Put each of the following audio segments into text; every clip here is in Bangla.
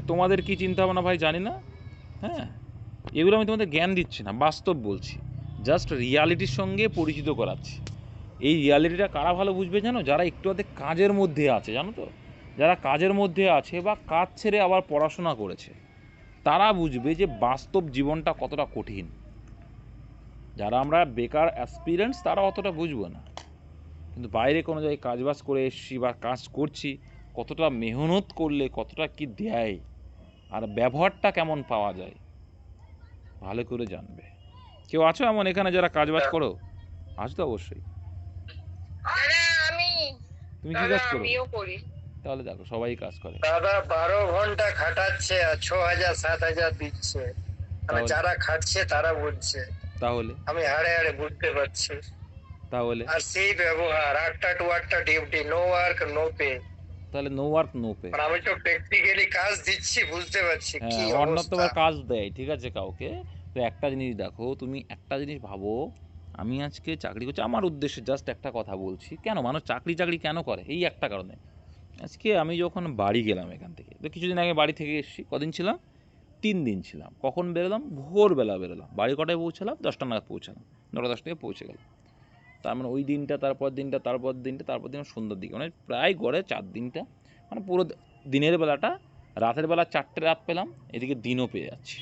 তোমাদের কি চিন্তা ভাবনা ভাই জানি না। হ্যাঁ, এগুলো আমি তোমাদের জ্ঞান দিচ্ছি না, বাস্তব বলছি, জাস্ট রিয়ালিটির সঙ্গে পরিচিত করাচ্ছি। এই রিয়ালিটিটা কারা ভালো বুঝবে জানো? যারা একটু আধে কাজের মধ্যে আছে, জানো তো, যারা কাজের মধ্যে আছে বা কাজ ছেড়ে আবার পড়াশোনা করেছে, তারা বুঝবে যে বাস্তব জীবনটা কতটা কঠিন। যারা আমরা বেকার অ্যাসপিরেন্টস তারা অতটা বুঝবো না, কিন্তু বাইরে কোনো জায়গায় কাজবাজ করে এসছি বা কাজ করছি, কতটা মেহনত করলে কতটা কি দেয় আর ব্যবহারটা কেমন পাওয়া যায় ভালো করে জানবে। কেউ আছো এমন এখানে যারা কাজবাজ করো? আছো তো অবশ্যই। তুমি কি কাজ করো? তাহলে দেখো সবাই কাজ করে। দাদা 12 ঘন্টা খাটাচ্ছে আর 6,000 7,000 দিচ্ছে। যারা খাটছে তারা বুঝছে, তাহলে আমি হাড়ে হাড়ে বুঝতে পারছি। তাহলে আর সেই ব্যবহার 8টা to 8টা duty, no work no pay. তাহলে নো ওয়ার্ক নো পে। আর আমি তো প্র্যাকটিক্যালি কাজ দিচ্ছি, বুঝতে পারছি কি হ্যাঁ, অন্য তো অবস্থা। আবার কাজ দেয়, ঠিক আছে কাউকে। তো একটা জিনিস দেখো, তুমি একটা জিনিস ভাবো, আমি আজকে চাকরি করছি, আমার উদ্দেশ্যে জাস্ট একটা কথা বলছি, কেন মানুষ চাকরি চাকরি কেন করে, এই একটা কারণে। আজকে আমি যখন বাড়ি গেলাম এখান থেকে, তো কিছুদিন আগে বাড়ি থেকে এসেছি, কদিন ছিলাম, 3 দিন ছিলাম। কখন বেরোলাম? ভোরবেলা বেরোলাম। বাড়ি কটায় পৌঁছালাম? 10টা নাগাদ পৌঁছালাম, 9টা 10টায় পৌঁছে গেলাম। তার মানে ওই দিনটা, তারপর দিনটা, তারপর দিনটা, তারপর দিন সন্ধ্যার দিকে, মানে প্রায় গড়ে 4 দিনটা, মানে পুরো দিনের বেলাটা, রাতের বেলা 4টে রাত পেলাম, এদিকে দিনও পেয়ে যাচ্ছি।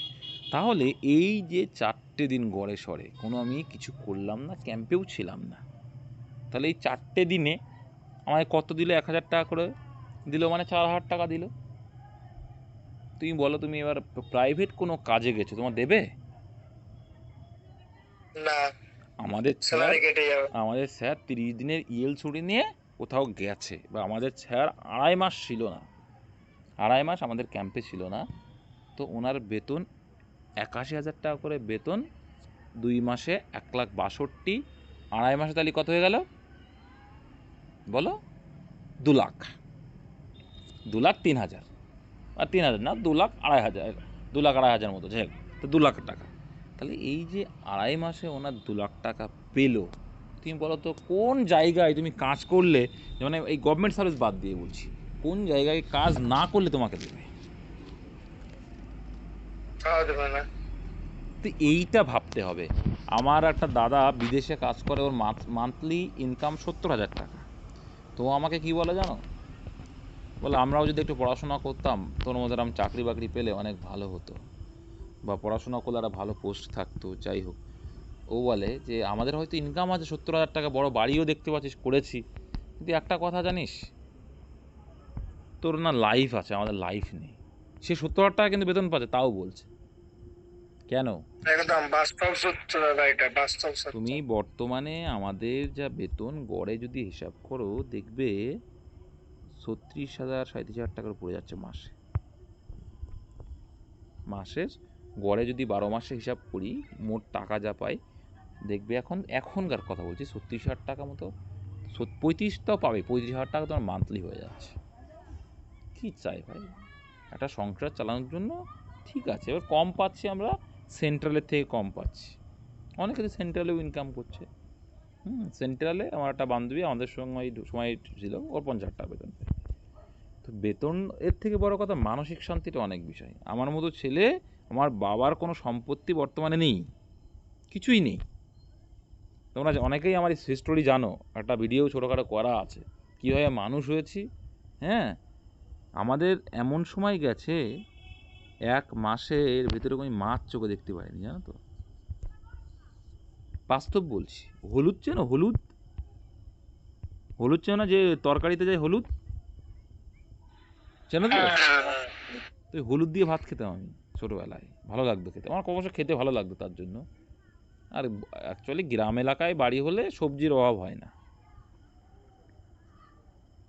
তাহলে এই যে 4টে দিন গড়ে সরে কোনো আমি কিছু করলাম না, ক্যাম্পেও ছিলাম না, তাহলে এই 4টে দিনে আমায় কত দিল? 1,000 টাকা করে দিল, মানে 4,000 টাকা দিল। তুমি বলো, তুমি এবার প্রাইভেট কোনো কাজে গেছো, তোমার দেবে? না, আমাদের স্যার স্যালারি কেটে যাবে। আমাদের স্যার 30 দিনের ইএল ছুটি নিয়ে কোথাও গেছে, বা আমাদের স্যার 2.5 মাস ছিল না, 2.5 মাস আমাদের ক্যাম্পে ছিল না, তো ওনার বেতন 81,000 টাকা করে বেতন, 2 মাসে 1,62,000, 2.5 মাসে তাহলে কত হয়ে গেল বলো? 2 লাখ, 2,03,000, আর 3,000 না, 2,02,500, 2,02,500 মতো, যাই হোক, তো 2 লাখ টাকা। তাহলে এই যে 2.5 মাসে ওনার 2 লাখ টাকা পেলো, তুমি বলো তো কোন জায়গায় তুমি কাজ করলে, মানে এই গভর্নমেন্ট সার্ভিস বাদ দিয়ে বলছি, কোন জায়গায় কাজ না করলে তোমাকে দেবে? খাওয়া দেবে না। তো এইটা ভাবতে হবে। আমার একটা দাদা বিদেশে কাজ করে, ওর মান্থলি ইনকাম 70,000 টাকা। তো আমাকে কি বলে জানো? বলে আমরাও যদি একটু পড়াশোনা করতাম, তোর মধ্যে এরকম চাকরি বাকরি পেলে অনেক ভালো হতো, বা পড়াশোনা করলে একটা ভালো পোস্ট থাকতো, যাই হোক। ও বলে যে আমাদের হয়তো ইনকাম আছে 70,000 টাকা, বড় বাড়িও দেখতে পাচ্ছিস, করেছি, কিন্তু একটা কথা জানিস, তোর না লাইফ আছে, আমাদের লাইফ নেই। সে 70,000 টাকা কিন্তু বেতন পাচ্ছে, তাও বলছে কেন? একদম বাস্তব সত্য দাদা, এটা বাস্তব সত্য। তুমি বর্তমানে আমাদের যা বেতন গড়ে যদি হিসাব করো, দেখবে 36,000 37,000 টাকার পড়ে যাচ্ছে মাসে। মাসের গড়ে যদি 12 মাসে হিসাব করি, মোট টাকা যা পাই, দেখবে এখনকার কথা বলছি, 36,000 টাকা মতো, 35টাও পাবে, 35,000 টাকা তোমার মান্থলি হয়ে যাচ্ছে। কী চাই ভাই একটা সংসার চালানোর জন্য? ঠিক আছে, এবার কম পাচ্ছি আমরা, সেন্ট্রালের থেকে কম পাচ্ছি, অনেকে তো সেন্ট্রালেও ইনকাম করছে। সেন্ট্রালে আমার একটা বান্ধবী আমাদের সঙ্গে সময় ছিল, ওর 50,000 টাকা বেতন পায়। তো বেতন এর থেকে বড় কথা মানসিক শান্তিটা অনেক বিষয়। আমার মতো ছেলে, আমার বাবার কোনো সম্পত্তি বর্তমানে নেই, কিছুই নেই। তোমরা অনেকেই আমার এই হিস্টোরি জানো, একটা ভিডিও ছোটোখাটো করা আছে, কীভাবে মানুষ হয়েছি। হ্যাঁ, আমাদের এমন সময় গেছে, 1 মাসের ভিতরে কোনো মাছ চোখে দেখতে পাইনি, জানো তো, বাস্তব বলছি। হলুদ চেনো? হলুদ, হলুদ চেনো না, যে তরকারিতে যায় হলুদ, চেনো তো? তো হলুদ দিয়ে ভাত খেতাম আমি ছোটোবেলায়, ভালো লাগতো খেতে, আমার অবশ্য খেতে ভালো লাগতো তার জন্য। আর অ্যাকচুয়ালি গ্রাম এলাকায় বাড়ি হলে সবজির অভাব হয় না।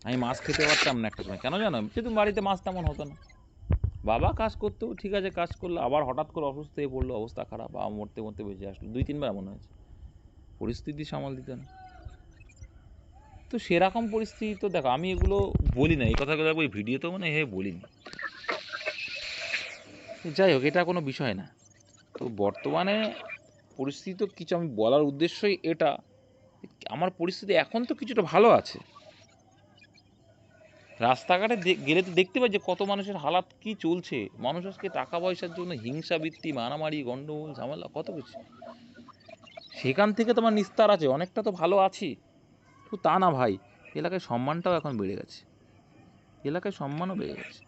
আমি মাছ খেতে পারতাম না একটা সময়, কেন জানো? কিন্তু বাড়িতে মাছ তেমন হতো না। বাবা কাজ করতো, ঠিক আছে, কাজ করলো, আবার হঠাৎ করে অসুস্থ হয়ে পড়লো, অবস্থা খারাপ, বাবা মরতে মরতে বেঁচে আসলো, 2-3 বার এমন হয়েছে, পরিস্থিতি সামাল দিত না। তো সেরকম পরিস্থিতি, তো দেখো আমি এগুলো বলি না, এই কথাগুলো ওই ভিডিওতে মানে বলিনি। যাই হোক, এটা কোনো বিষয় না। তো বর্তমানে পরিস্থিতি তো কিছু, আমি বলার উদ্দেশ্যই এটা, আমার পরিস্থিতি এখন তো কিছুটা ভালো আছে, রাস্তাঘাটে গেলে তো দেখতে পাই যে কত মানুষের হালাত কি চলছে। মানুষ আজকে টাকা পয়সার জন্য হিংসাবৃত্তি, মারামারি, গন্ডগোল, ঝামেলা কত কিছু। সেখান থেকে তোমার নিস্তার আছে, অনেকটা তো ভালো আছি। তো তা না ভাই, এলাকায় সম্মানটাও এখন বেড়ে গেছে, এলাকায় সম্মানও বেড়ে গেছে।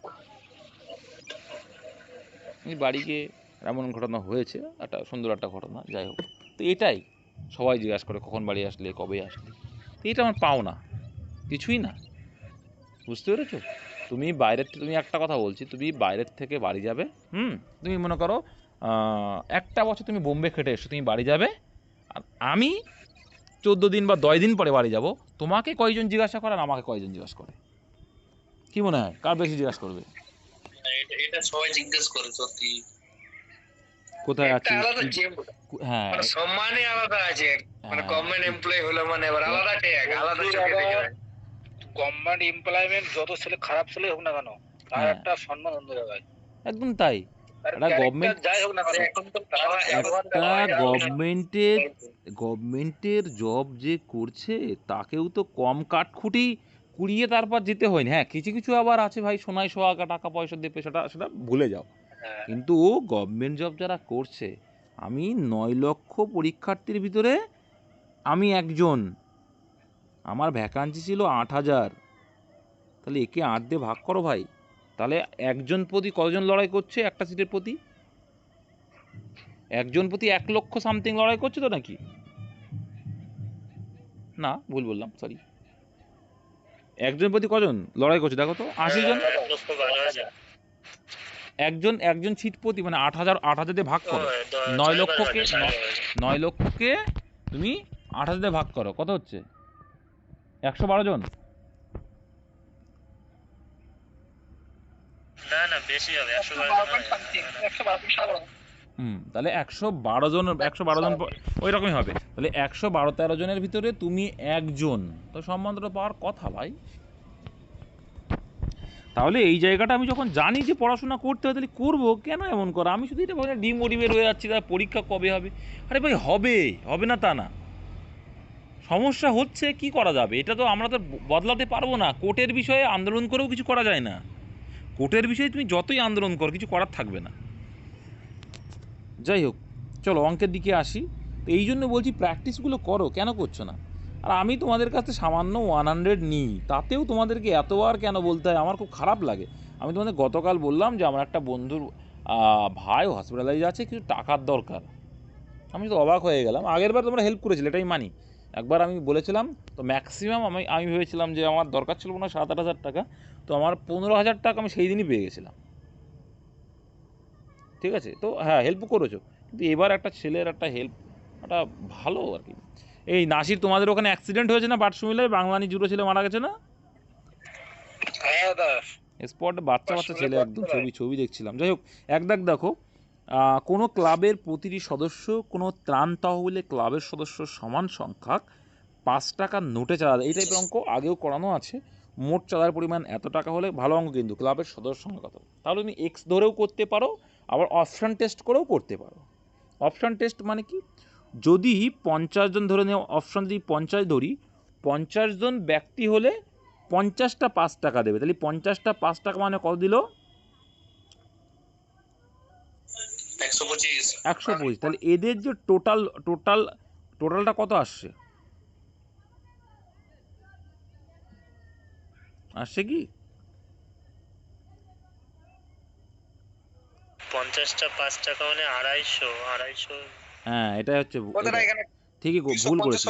এই বাড়ি গিয়ে এমন ঘটনা হয়েছে, একটা সুন্দর একটা ঘটনা, যাই হোক। তো এটাই সবাই জিজ্ঞাসা করে কখন বাড়ি আসলে, কবে আসলে। তো এটা আমার পাওনা, কিছুই না। বুঝতে পেরেছো? তুমি বাইরের তুমি একটা কথা বলছি, তুমি বাইরের থেকে বাড়ি যাবে, তুমি মনে করো একটা বছর তুমি বোম্বে খেটে এসো, তুমি বাড়ি যাবে, আর আমি 14 দিন বা 10 দিন পরে বাড়ি যাব। তোমাকে কয়জন জিজ্ঞাসা করে আর আমাকে কয়জন জিজ্ঞাসা করে? কি মনে হয় কার বেশি জিজ্ঞাসা করবে? এটা সবাই জিজ্ঞেস করে সত্যি। কোথায় একটা আছিস? আলাদা হ্যাঁ, মানে সম্মানই আলাদা আছে। মানে হ্যাঁ, গভর্নমেন্ট এমপ্লয়ি হলো মানে এবার আলাদা ট্যাগ, আলাদা চোখে দেখে না। গভর্নমেন্ট এমপ্লয়মেন্ট যত ছেলে খারাপ ছেলে হোক না কেন, তার হ্যাঁ, একটা সম্মান অন্য জায়গায়। একদম তাই। তার একটা গভর্নমেন্ট, ক্যারেক্টার যাই হোক না কেন, এখন তো তার ব্যবহার একটা গভর্নমেন্টের জব যে করছে তাকেও তো কম কাঠখুটি কুড়িয়ে তারপর যেতে হয়নি। হ্যাঁ, কিছু কিছু আবার আছে ভাই সোনায় সোহাগা, টাকা পয়সা দেবে, সেটা সেটা ভুলে যাও। হ্যাঁ, কিন্তু গভর্নমেন্ট জব যারা করছে, আমি 9 লক্ষ পরীক্ষার্থীর ভিতরে আমি একজন, আমার ভ্যাকান্সি ছিল 8,000। তাহলে একে 8 দিয়ে ভাগ করো ভাই, তাহলে একজন প্রতি কতজন লড়াই করছে একটা সিটের প্রতি? একজন প্রতি 1 লক্ষ সামথিং লড়াই করছে তো নাকি? না, ভুল বললাম, সরি। একজন প্রতি কজন লড়াই করছে দেখো তো, 80 জন। একজন একজন সিট প্রতি মানে 8,000 দিয়ে ভাগ করো। 9 লক্ষকে 9 লক্ষকে তুমি 8,000 দিয়ে ভাগ করো, কত হচ্ছে? 112 জন। না না বেশি হবে, 112 তাহলে 112 জন, 112 জন ওই রকমই হবে। তাহলে 112-13 জনের ভিতরে তুমি একজন, তো সম্মানটা পাওয়ার কথা ভাই। তাহলে এই জায়গাটা আমি যখন জানি যে পড়াশোনা করতে হয়, তাহলে করবো কেন এমন করা? আমি শুধু এটা ভাবছি ডিমোটিভেট হয়ে যাচ্ছি, তার পরীক্ষা কবে হবে। আরে ভাই হবে, হবে না তা না, সমস্যা হচ্ছে, কি করা যাবে? এটা তো আমরা তো বদলাতে পারবো না। কোর্টের বিষয়ে আন্দোলন করেও কিছু করা যায় না। কোর্টের বিষয়ে তুমি যতই আন্দোলন করো কিছু করার থাকবে না। যাই হোক, চলো অঙ্কের দিকে আসি। তো এই জন্য বলছি প্র্যাকটিসগুলো করো, কেন করছো না? আর আমি তোমাদের কাছে সামান্য 100 নিই, তাতেও তোমাদেরকে এতবার কেন বলতে হয়, আমার খুব খারাপ লাগে। আমি তোমাদের গতকাল বললাম যে আমার একটা বন্ধুর ভাই হসপিটালাইজ আছে, কিছু টাকার দরকার। আমি তো অবাক হয়ে গেলাম। আগের বার তোমরা হেল্প করেছিলে, এটাই মানি। একবার আমি বলেছিলাম, তো ম্যাক্সিমাম আমি ভেবেছিলাম যে আমার দরকার ছিল মনে হয় 7-8 হাজার টাকা, তো আমার 15,000 টাকা আমি সেই দিনই পেয়ে গেছিলাম। ঠিক আছে, তো হ্যাঁ হেল্প করেছো, কিন্তু এবার একটা ছেলের একটা হেল্প, একটা ভালো আর কি। এই নাসির, তোমাদের ওখানে অ্যাক্সিডেন্ট হয়েছে না বাটসুমিলায়, বাংলানি জুড়ে ছেলে মারা গেছে না? স্পট বাচ্চা বাচ্চা ছেলে, একদম ছবি দেখছিলাম। যাই হোক, দেখো, কোনো ক্লাবের প্রতিটি সদস্য, কোনো ত্রাণ তহবিলে ক্লাবের সদস্য সমান সংখ্যক 5 টাকার নোটে চাঁদা দেয়। এই টাইপের অঙ্ক আগেও করানো আছে। মোট চাঁদার পরিমাণ এত টাকা হলে, ভালো অঙ্ক কিন্তু, ক্লাবের সদস্য সংখ্যা কত, তাহলে তুমি এক্স ধরেও করতে পারো, আবার অপশান টেস্ট করেও করতে পারো। অপশান টেস্ট মানে কি? যদি 50 জন ধরে নেও, অপশান যদি 50 ধরি, 50 জন ব্যক্তি হলে 50টা 5 টাকা দেবে, তাহলে 50টা 5 টাকা মানে কত দিল? 125। তাহলে এদের যে টোটালটা কত আসছে? কি 50টা 5 টাকা মানে 250। হ্যাঁ, এটাই হচ্ছে ঠিকই, ভুল করেছি।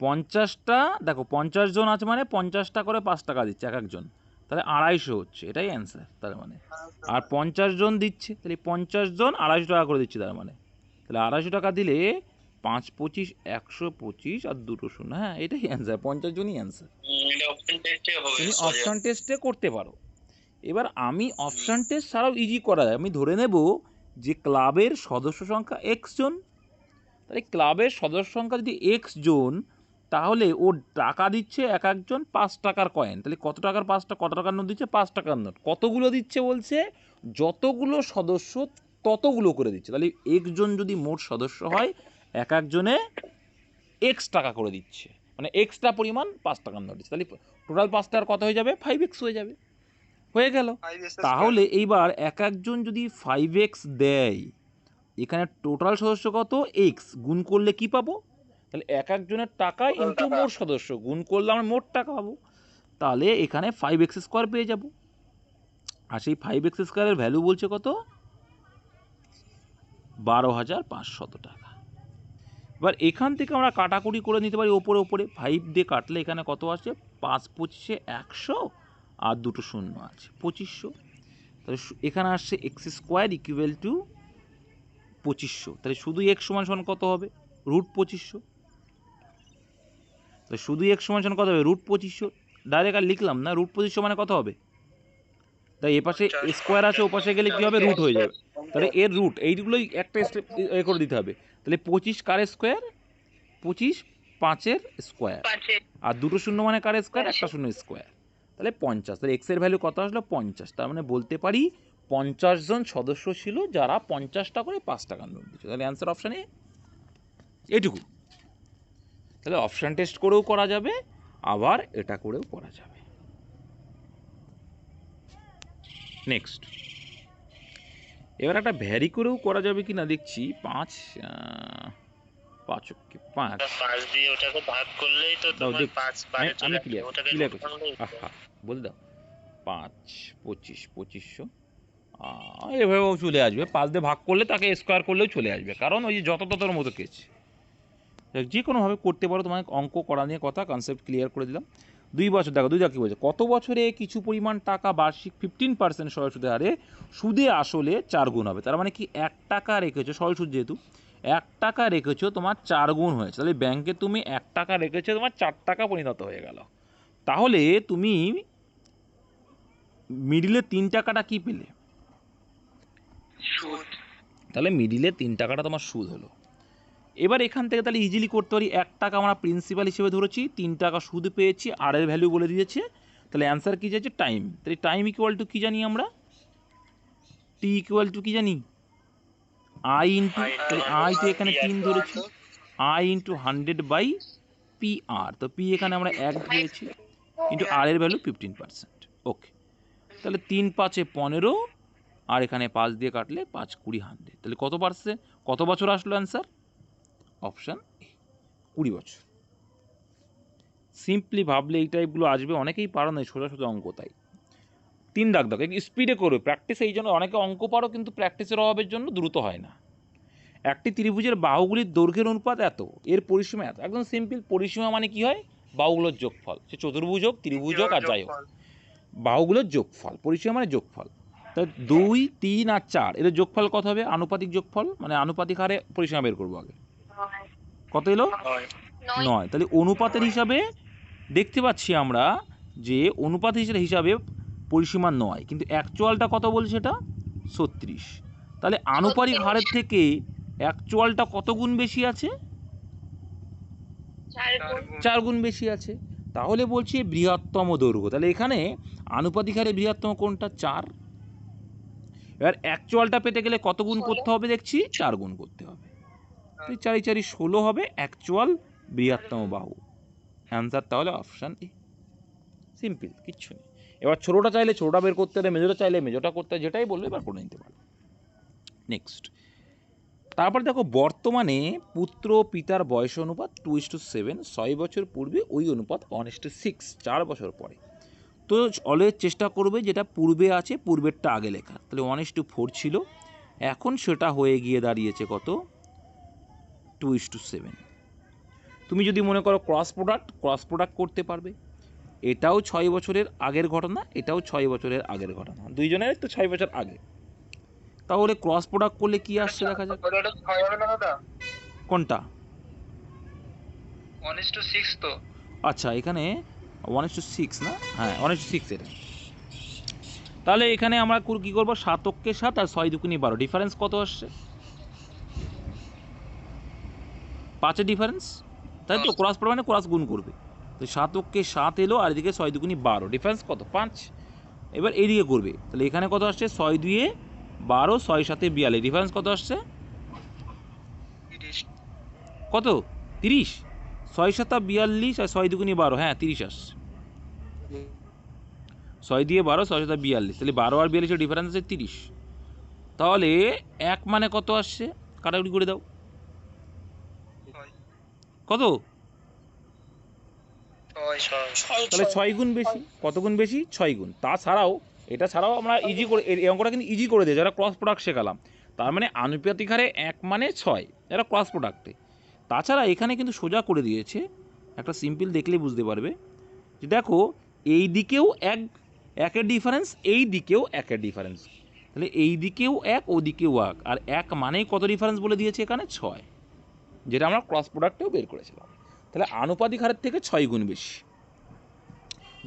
50টা দেখো, 50 জন আছে মানে 50টা করে 5 টাকা দিচ্ছে এক একজন, তাহলে 250 হচ্ছে, এটাই অ্যান্সার তার মানে। আর 50 জন দিচ্ছে, তাহলে 50 জন 250 টাকা করে দিচ্ছে, তার মানে তাহলে 250 টাকা দিলে 5 25 125 আর 2 শূন্য, হ্যাঁ এটাই অ্যান্সার, 50 জনই অ্যান্সার। তুমি অপশান টেস্টে করতে পারো। এবার আমি অপশান টেস্ট ছাড়াও ইজি করা যায়। আমি ধরে নেব যে ক্লাবের সদস্য সংখ্যা এক্স জন, তাহলে ক্লাবের সদস্য সংখ্যা যদি এক্স জন, তাহলে ও টাকা দিচ্ছে এক একজন 5 টাকার কয়েন। তাহলে কত টাকার 5টা, কত টাকার নোট দিচ্ছে? 5 টাকার নোট। কতগুলো দিচ্ছে বলছে? যতগুলো সদস্য ততগুলো করে দিচ্ছে। তাহলে এক্স জন যদি মোট সদস্য হয়, এক একজনে এক্স টাকা করে দিচ্ছে। মানে এক্সট্রা পরিমাণ 5 টাকার নোট দিচ্ছে, তাহলে টোটাল 5 টাকার কত হয়ে যাবে? 5x হয়ে যাবে। হয়ে গেল। তাহলে এইবার এক একজন যদি 5x দেয়, এখানে টোটাল সদস্য কত? x, গুণ করলে কি পাবো? তাহলে এক একজনের টাকা ইন্টু মোট সদস্য, গুণ করলে আমরা মোট টাকা পাবো। তাহলে এখানে 5x স্কোয়ার পেয়ে যাব। আর সেই 5x স্কোয়ারের ভ্যালু বলছে কত? 12,500 টাকা। এবার এখান থেকে আমরা কাটাকুটি করে নিতে পারি ওপরে ওপরে। 5 দিয়ে কাটলে এখানে কত আসছে? 5 25 100 আর দুটো শূন্য আছে 2500। তাহলে এখানে আসছে এক্স স্কোয়ার ইকুয়াল টু 2500। তাহলে শুধু এক্স সমান সমান কত হবে? রুট 2500। তাহলে শুধু এক্স সমান সমান কত হবে? রুট 2500। ডাইরেক্ট আর লিখলাম না, রুট 2500 মানে কত হবে? তাই এ পাশে স্কোয়ার আছে, ও পাশে গেলে কি হবে? রুট হয়ে যাবে। তাহলে এর রুট এইগুলোই একটা স্টেপ এ করে দিতে হবে। তাহলে 25 কার স্কোয়ার? 25 5-এর স্কোয়ার, আর দুটো শূন্য মানে কার স্কোয়ার? একটা শূন্য স্কোয়ার। তাহলে 50। তাহলে এক্স এর ভ্যালু কত আসলো? 50। তার মানে বলতে পারি 50 জন সদস্য ছিল যারা 50টা করে 5 টাকার নোট দিচ্ছে। তাহলে অ্যান্সার অপশানে এটুকু। তাহলে অপশান টেস্ট করেও করা যাবে, আবার এটা করেও করা যাবে। নেক্সট, এবার একটা ভ্যারি করেও করা যাবে কি না দেখছি। 5 দিয়ে ওটাকে ভাগ করলেই তো তোমার 5 বারে চলে আসবে। ওটাকে ক্লিয়ার করছি। বলে দাও 5 25 2500 এভাবেও চলে আসবে। 5 দিয়ে ভাগ করলে তাকে স্কোয়ার করলেও চলে আসবে, কারণ ওই যে যত ততর মতো কেছ। যে কোনোভাবে করতে পারো, তোমাকে অঙ্ক করা নিয়ে কথা, কনসেপ্ট ক্লিয়ার করে দিলাম। 2 বছর, দেখো 2 কি বলছে? কত বছরে কিছু পরিমাণ টাকা বার্ষিক 15% সরল সুদের হারে সুদে আসলে 4 গুণ হবে। তার মানে কি 1 টাকা রেখেছো, সরল সুদ যেহেতু 1 টাকা রেখেছো, তোমার 4 গুণ হয়েছে। তাহলে ব্যাংকে তুমি 1 টাকা রেখেছো, তোমার 4 টাকা পরিণত হয়ে গেল। তাহলে তুমি মিডিলে 3 টাকাটা কি পেলে? সুদ। তাহলে মিডিলে 3 টাকাটা তোমার সুদ হলো। এবার এখান থেকে তাহলে ইজিলি করতে পারি, 1 টাকা আমরা প্রিন্সিপাল হিসেবে ধরেছি, 3 টাকা সুদ পেয়েছি, আর এর ভ্যালু বলে দিয়েছে। তাহলে অ্যান্সার কী যাচ্ছে? টাইম। তাহলে টাইম ইকুয়াল টু কী জানি আমরা? টি ইকুয়াল টু কী জানি? আই ইন্টু, তাহলে আই তো এখানে 3 ধরেছি, আই ইন্টু 100/PR। তো পি এখানে আমরা 1 ধরেছি, ইন্টু আর এর ভ্যালু 15%। ওকে, তাহলে 3 5 15, আর এখানে 5 দিয়ে কাটলে 5 20 100। তাহলে কত বছর আসলো অ্যান্সার? অপশান এ, 20 বছর। সিম্পলি ভাবলে এই টাইপগুলো আসবে, অনেকেই পারো না সোজা সোজা অঙ্ক। তাই 3 দাগ দাও, একটু স্পিডে করবে প্র্যাকটিস। এই জন্য অনেকে অঙ্ক পারো, কিন্তু প্র্যাকটিসের অভাবের জন্য দ্রুত হয় না। একটি ত্রিভুজের বাহুগুলির দৈর্ঘ্যের অনুপাত এত, এর পরিসীমা এত। একদম সিম্পল। পরিসীমা মানে কি হয়? বাহুগুলোর যোগফল, সে চতুর্ভুজ হোক, ত্রিভুজ হোক, আর যাই হোক, বাহুগুলোর যোগফল। পরিসীমা মানে যোগফল। তা 2 3 আর 4 এর যোগফল কত হবে? আনুপাতিক যোগফল, মানে আনুপাতিক হারে পরিসীমা বের করবো আগে। কত এলো? 9। তাহলে অনুপাতের হিসাবে দেখতে পাচ্ছি আমরা যে অনুপাত হিসাবে পরিসীমা 9, কিন্তু অ্যাকচুয়ালটা কত বলছে? এটা 36। তাহলে আনুপাতিক হারের থেকে অ্যাকচুয়ালটা কত গুণ বেশি আছে? 4 গুণ বেশি আছে। তাহলে বলছি বৃহত্তম দৈর্ঘ্য। তাহলে এখানে আনুপাতিক হারে বৃহত্তম কোনটা? 4। এবার অ্যাকচুয়ালটা পেতে গেলে কত গুণ করতে হবে দেখছি? 4 গুণ করতে হবে। 4 4 16 হবে অ্যাকচুয়াল বৃহত্তম বাহু। অ্যান্সার তাহলে অপশান এ। সিম্পল, কিচ্ছু নেই। এবার ছোটোটা চাইলে ছোটোটা বের করতে হবে, মেজোটা চাইলে মেজোটা করতে হবে, যেটাই বলবে এবার করে নিতে পারো। নেক্সট, তারপর দেখো বর্তমানে পুত্র পিতার বয়স অনুপাত 2:7। 6 বছর পূর্বে ওই অনুপাত 1:6, 4 বছর পরে। তো অলওয়েজ চেষ্টা করবে যেটা পূর্বে আছে পূর্বেরটা আগে লেখা। তাহলে 1:4 ছিল, এখন সেটা হয়ে গিয়ে দাঁড়িয়েছে কত? 2:7। তুমি যদি মনে করো ক্রস প্রোডাক্ট করতে পারবে। এটাও 6 বছরের আগের ঘটনা, এটাও 6 বছরের আগের ঘটনা, দুইজনের তো 6 বছর আগে। তাহলে ক্রস প্রোডাক্ট করলে কি আসছে দেখা যাক। কোনটা? 1:6 তো। আচ্ছা, এখানে 1:6 না? হ্যাঁ 1:6 এটা। তাহলে এখানে আমরা কি করবো? 7 অক্ষে 7 আর 6 দুগুণে 12। ডিফারেন্স কত আসছে? 5-এর ডিফারেন্স, তাই তো? ক্রস প্রোডাক্ট মানে ক্রস গুণ করবে। তো 7 অক্ষে 7 এলো, আর এদিকে 6 দুগুণে 12। ডিফারেন্স কত? 5। এবার এইদিকে করবে, তাহলে এখানে কত আসছে? 6 2 12, 6 7 42। ডিফারেন্স কত আসছে? কত? 30। 6 7 42 আর 6 দুগুণে 12, হ্যাঁ 30 আসছে। 6 দিয়ে 12, 6 7 42, তাহলে 12 আর 42 এর ডিফারেন্স আছে 30। তাহলে 1 মানে কত আসছে, কাটাকুটি করে দাও। কত? তাহলে 6 গুণ বেশি। কত গুণ বেশি? 6 গুণ। তাছাড়াও এটা ছাড়াও আমরা ইজি করে এই অঙ্কটা কিন্তু ইজি করে দিই, যারা ক্রস প্রোডাক্ট শেখালাম। তার মানে আনুপাতিক হারে 1 মানে 6, এটা ক্রস প্রোডাক্টে। তাছাড়া এখানে কিন্তু সোজা করে দিয়েছে, একটা সিম্পল দেখলেই বুঝতে পারবে যে দেখো এই দিকেও একের ডিফারেন্স, এই দিকেও একের ডিফারেন্স, তাহলে এই দিকেও 1, ওদিকেও 1, আর 1 মানেই কত ডিফারেন্স বলে দিয়েছে এখানে 6, যেটা আমরা ক্রস প্রোডাক্টেও বের করেছিলাম। তাহলে আনুপাতিক হারের থেকে 6 গুণ বেশি।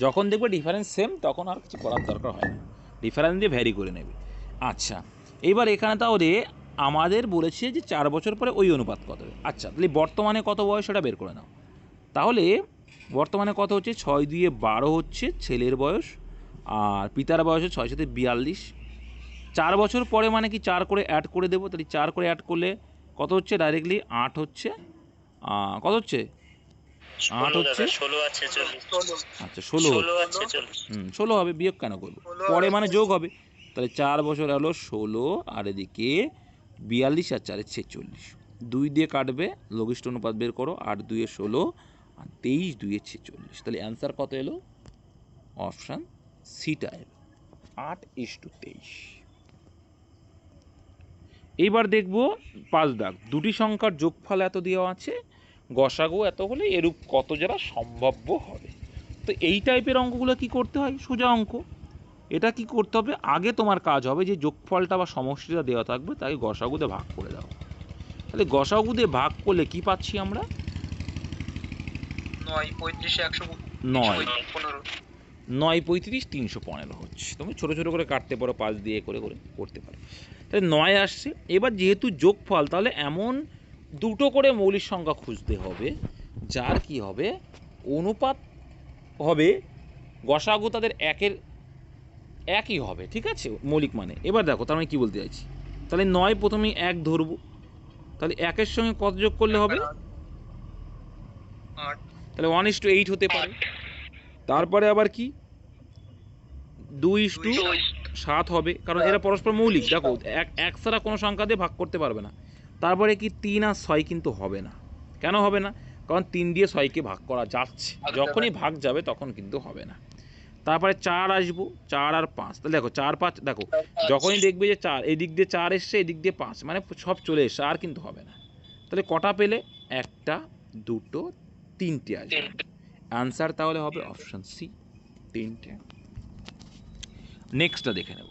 যখন দেখবে ডিফারেন্স সেম তখন আর কিছু করার দরকার হয় না, ডিফারেন্স দিয়ে ভ্যারি করে নেবে। আচ্ছা, এইবার এখানে তাহলে আমাদের বলেছে যে 4 বছর পরে ওই অনুপাত কত হবে। আচ্ছা, তাহলে বর্তমানে কত বয়স সেটা বের করে নাও। তাহলে বর্তমানে কত হচ্ছে, 6 দিয়ে 12 হচ্ছে ছেলের বয়স, আর পিতার বয়স হচ্ছে 6 সাথে 42। 4 বছর পরে মানে কি 4 করে অ্যাড করে দেবো, তাহলে 4 করে অ্যাড করলে কত হচ্ছে, ডাইরেক্টলি 8 হচ্ছে, কত হচ্ছে, 8 হচ্ছে, আচ্ছা 16 16 হবে, বিয়োগ কেন করবো, পরে মানে যোগ হবে। তাহলে 4 বছর হলো 16, আর এদিকে 42 আর 4 46, 2 দিয়ে কাটবে, লঘিষ্ঠ অনুপাত বের করো, 8 2 16 আর 23 2 46, তাহলে অ্যান্সার কত এলো, অপশান সিটা এলো 8:23। এইবার দেখব 5 দাগ, দুটি সংখ্যার যোগফল এত দেওয়া আছে, গসাগু এত হলে এরূপ কত জোড়া সম্ভাব্য হবে। তো এই টাইপের অঙ্কগুলো কি করতে হয়, সোজা অঙ্ক। এটা কি করতে হবে, আগে তোমার কাজ হবে যে যোগফলটা বা সমষ্টিটা দেওয়া থাকবে তাকে গসাগুতে ভাগ করে দাও। তাহলে গসাগুতে ভাগ করলে কি পাচ্ছি আমরা, 9 35 115 9 35 315 হচ্ছে। তুমি ছোটো ছোটো করে কাটতে পারো, 5 দিয়ে করে করে করতে পারো। তাহলে 9 আসছে। এবার যেহেতু যোগফল, তাহলে এমন দুটো করে মৌলিক সংখ্যা খুঁজতে হবে যার কি হবে, অনুপাত হবে, গসাগু তাদের একই হবে, ঠিক আছে, মৌলিক মানে। এবার দেখো তার মানে কী বলতে চাইছি, তাহলে 9 প্রথমেই 1 ধরবো, তাহলে 1-এর সঙ্গে কত যোগ করলে হবে, 8, তাহলে 1:8 হতে পারে। তারপরে আবার কি 2:7 হবে, কারণ এরা পরস্পর মৌলিক। দেখো এক ছাড়া কোনো সংখ্যা দিয়ে ভাগ করতে পারবে না। তারপরে কি 3 আর 6 কিন্তু হবে না। কেন হবে না, কারণ 3 দিয়ে 6কে ভাগ করা যাচ্ছে, যখনই ভাগ যাবে তখন কিন্তু হবে না। তারপরে 4 আসবো, 4 আর 5, তাহলে দেখো 4 5, দেখো যখনই দেখবে যে 4, এই দিক দিয়ে 4 এসছে, এই দিক দিয়ে 5, মানে সব চলে এসছে, আর কিন্তু হবে না। তাহলে কটা পেলে, 1টা 2টো 3টে আসবে, আনসার তাহলে হবে অপশন সি 3টে। নেক্সটটা দেখে নেব,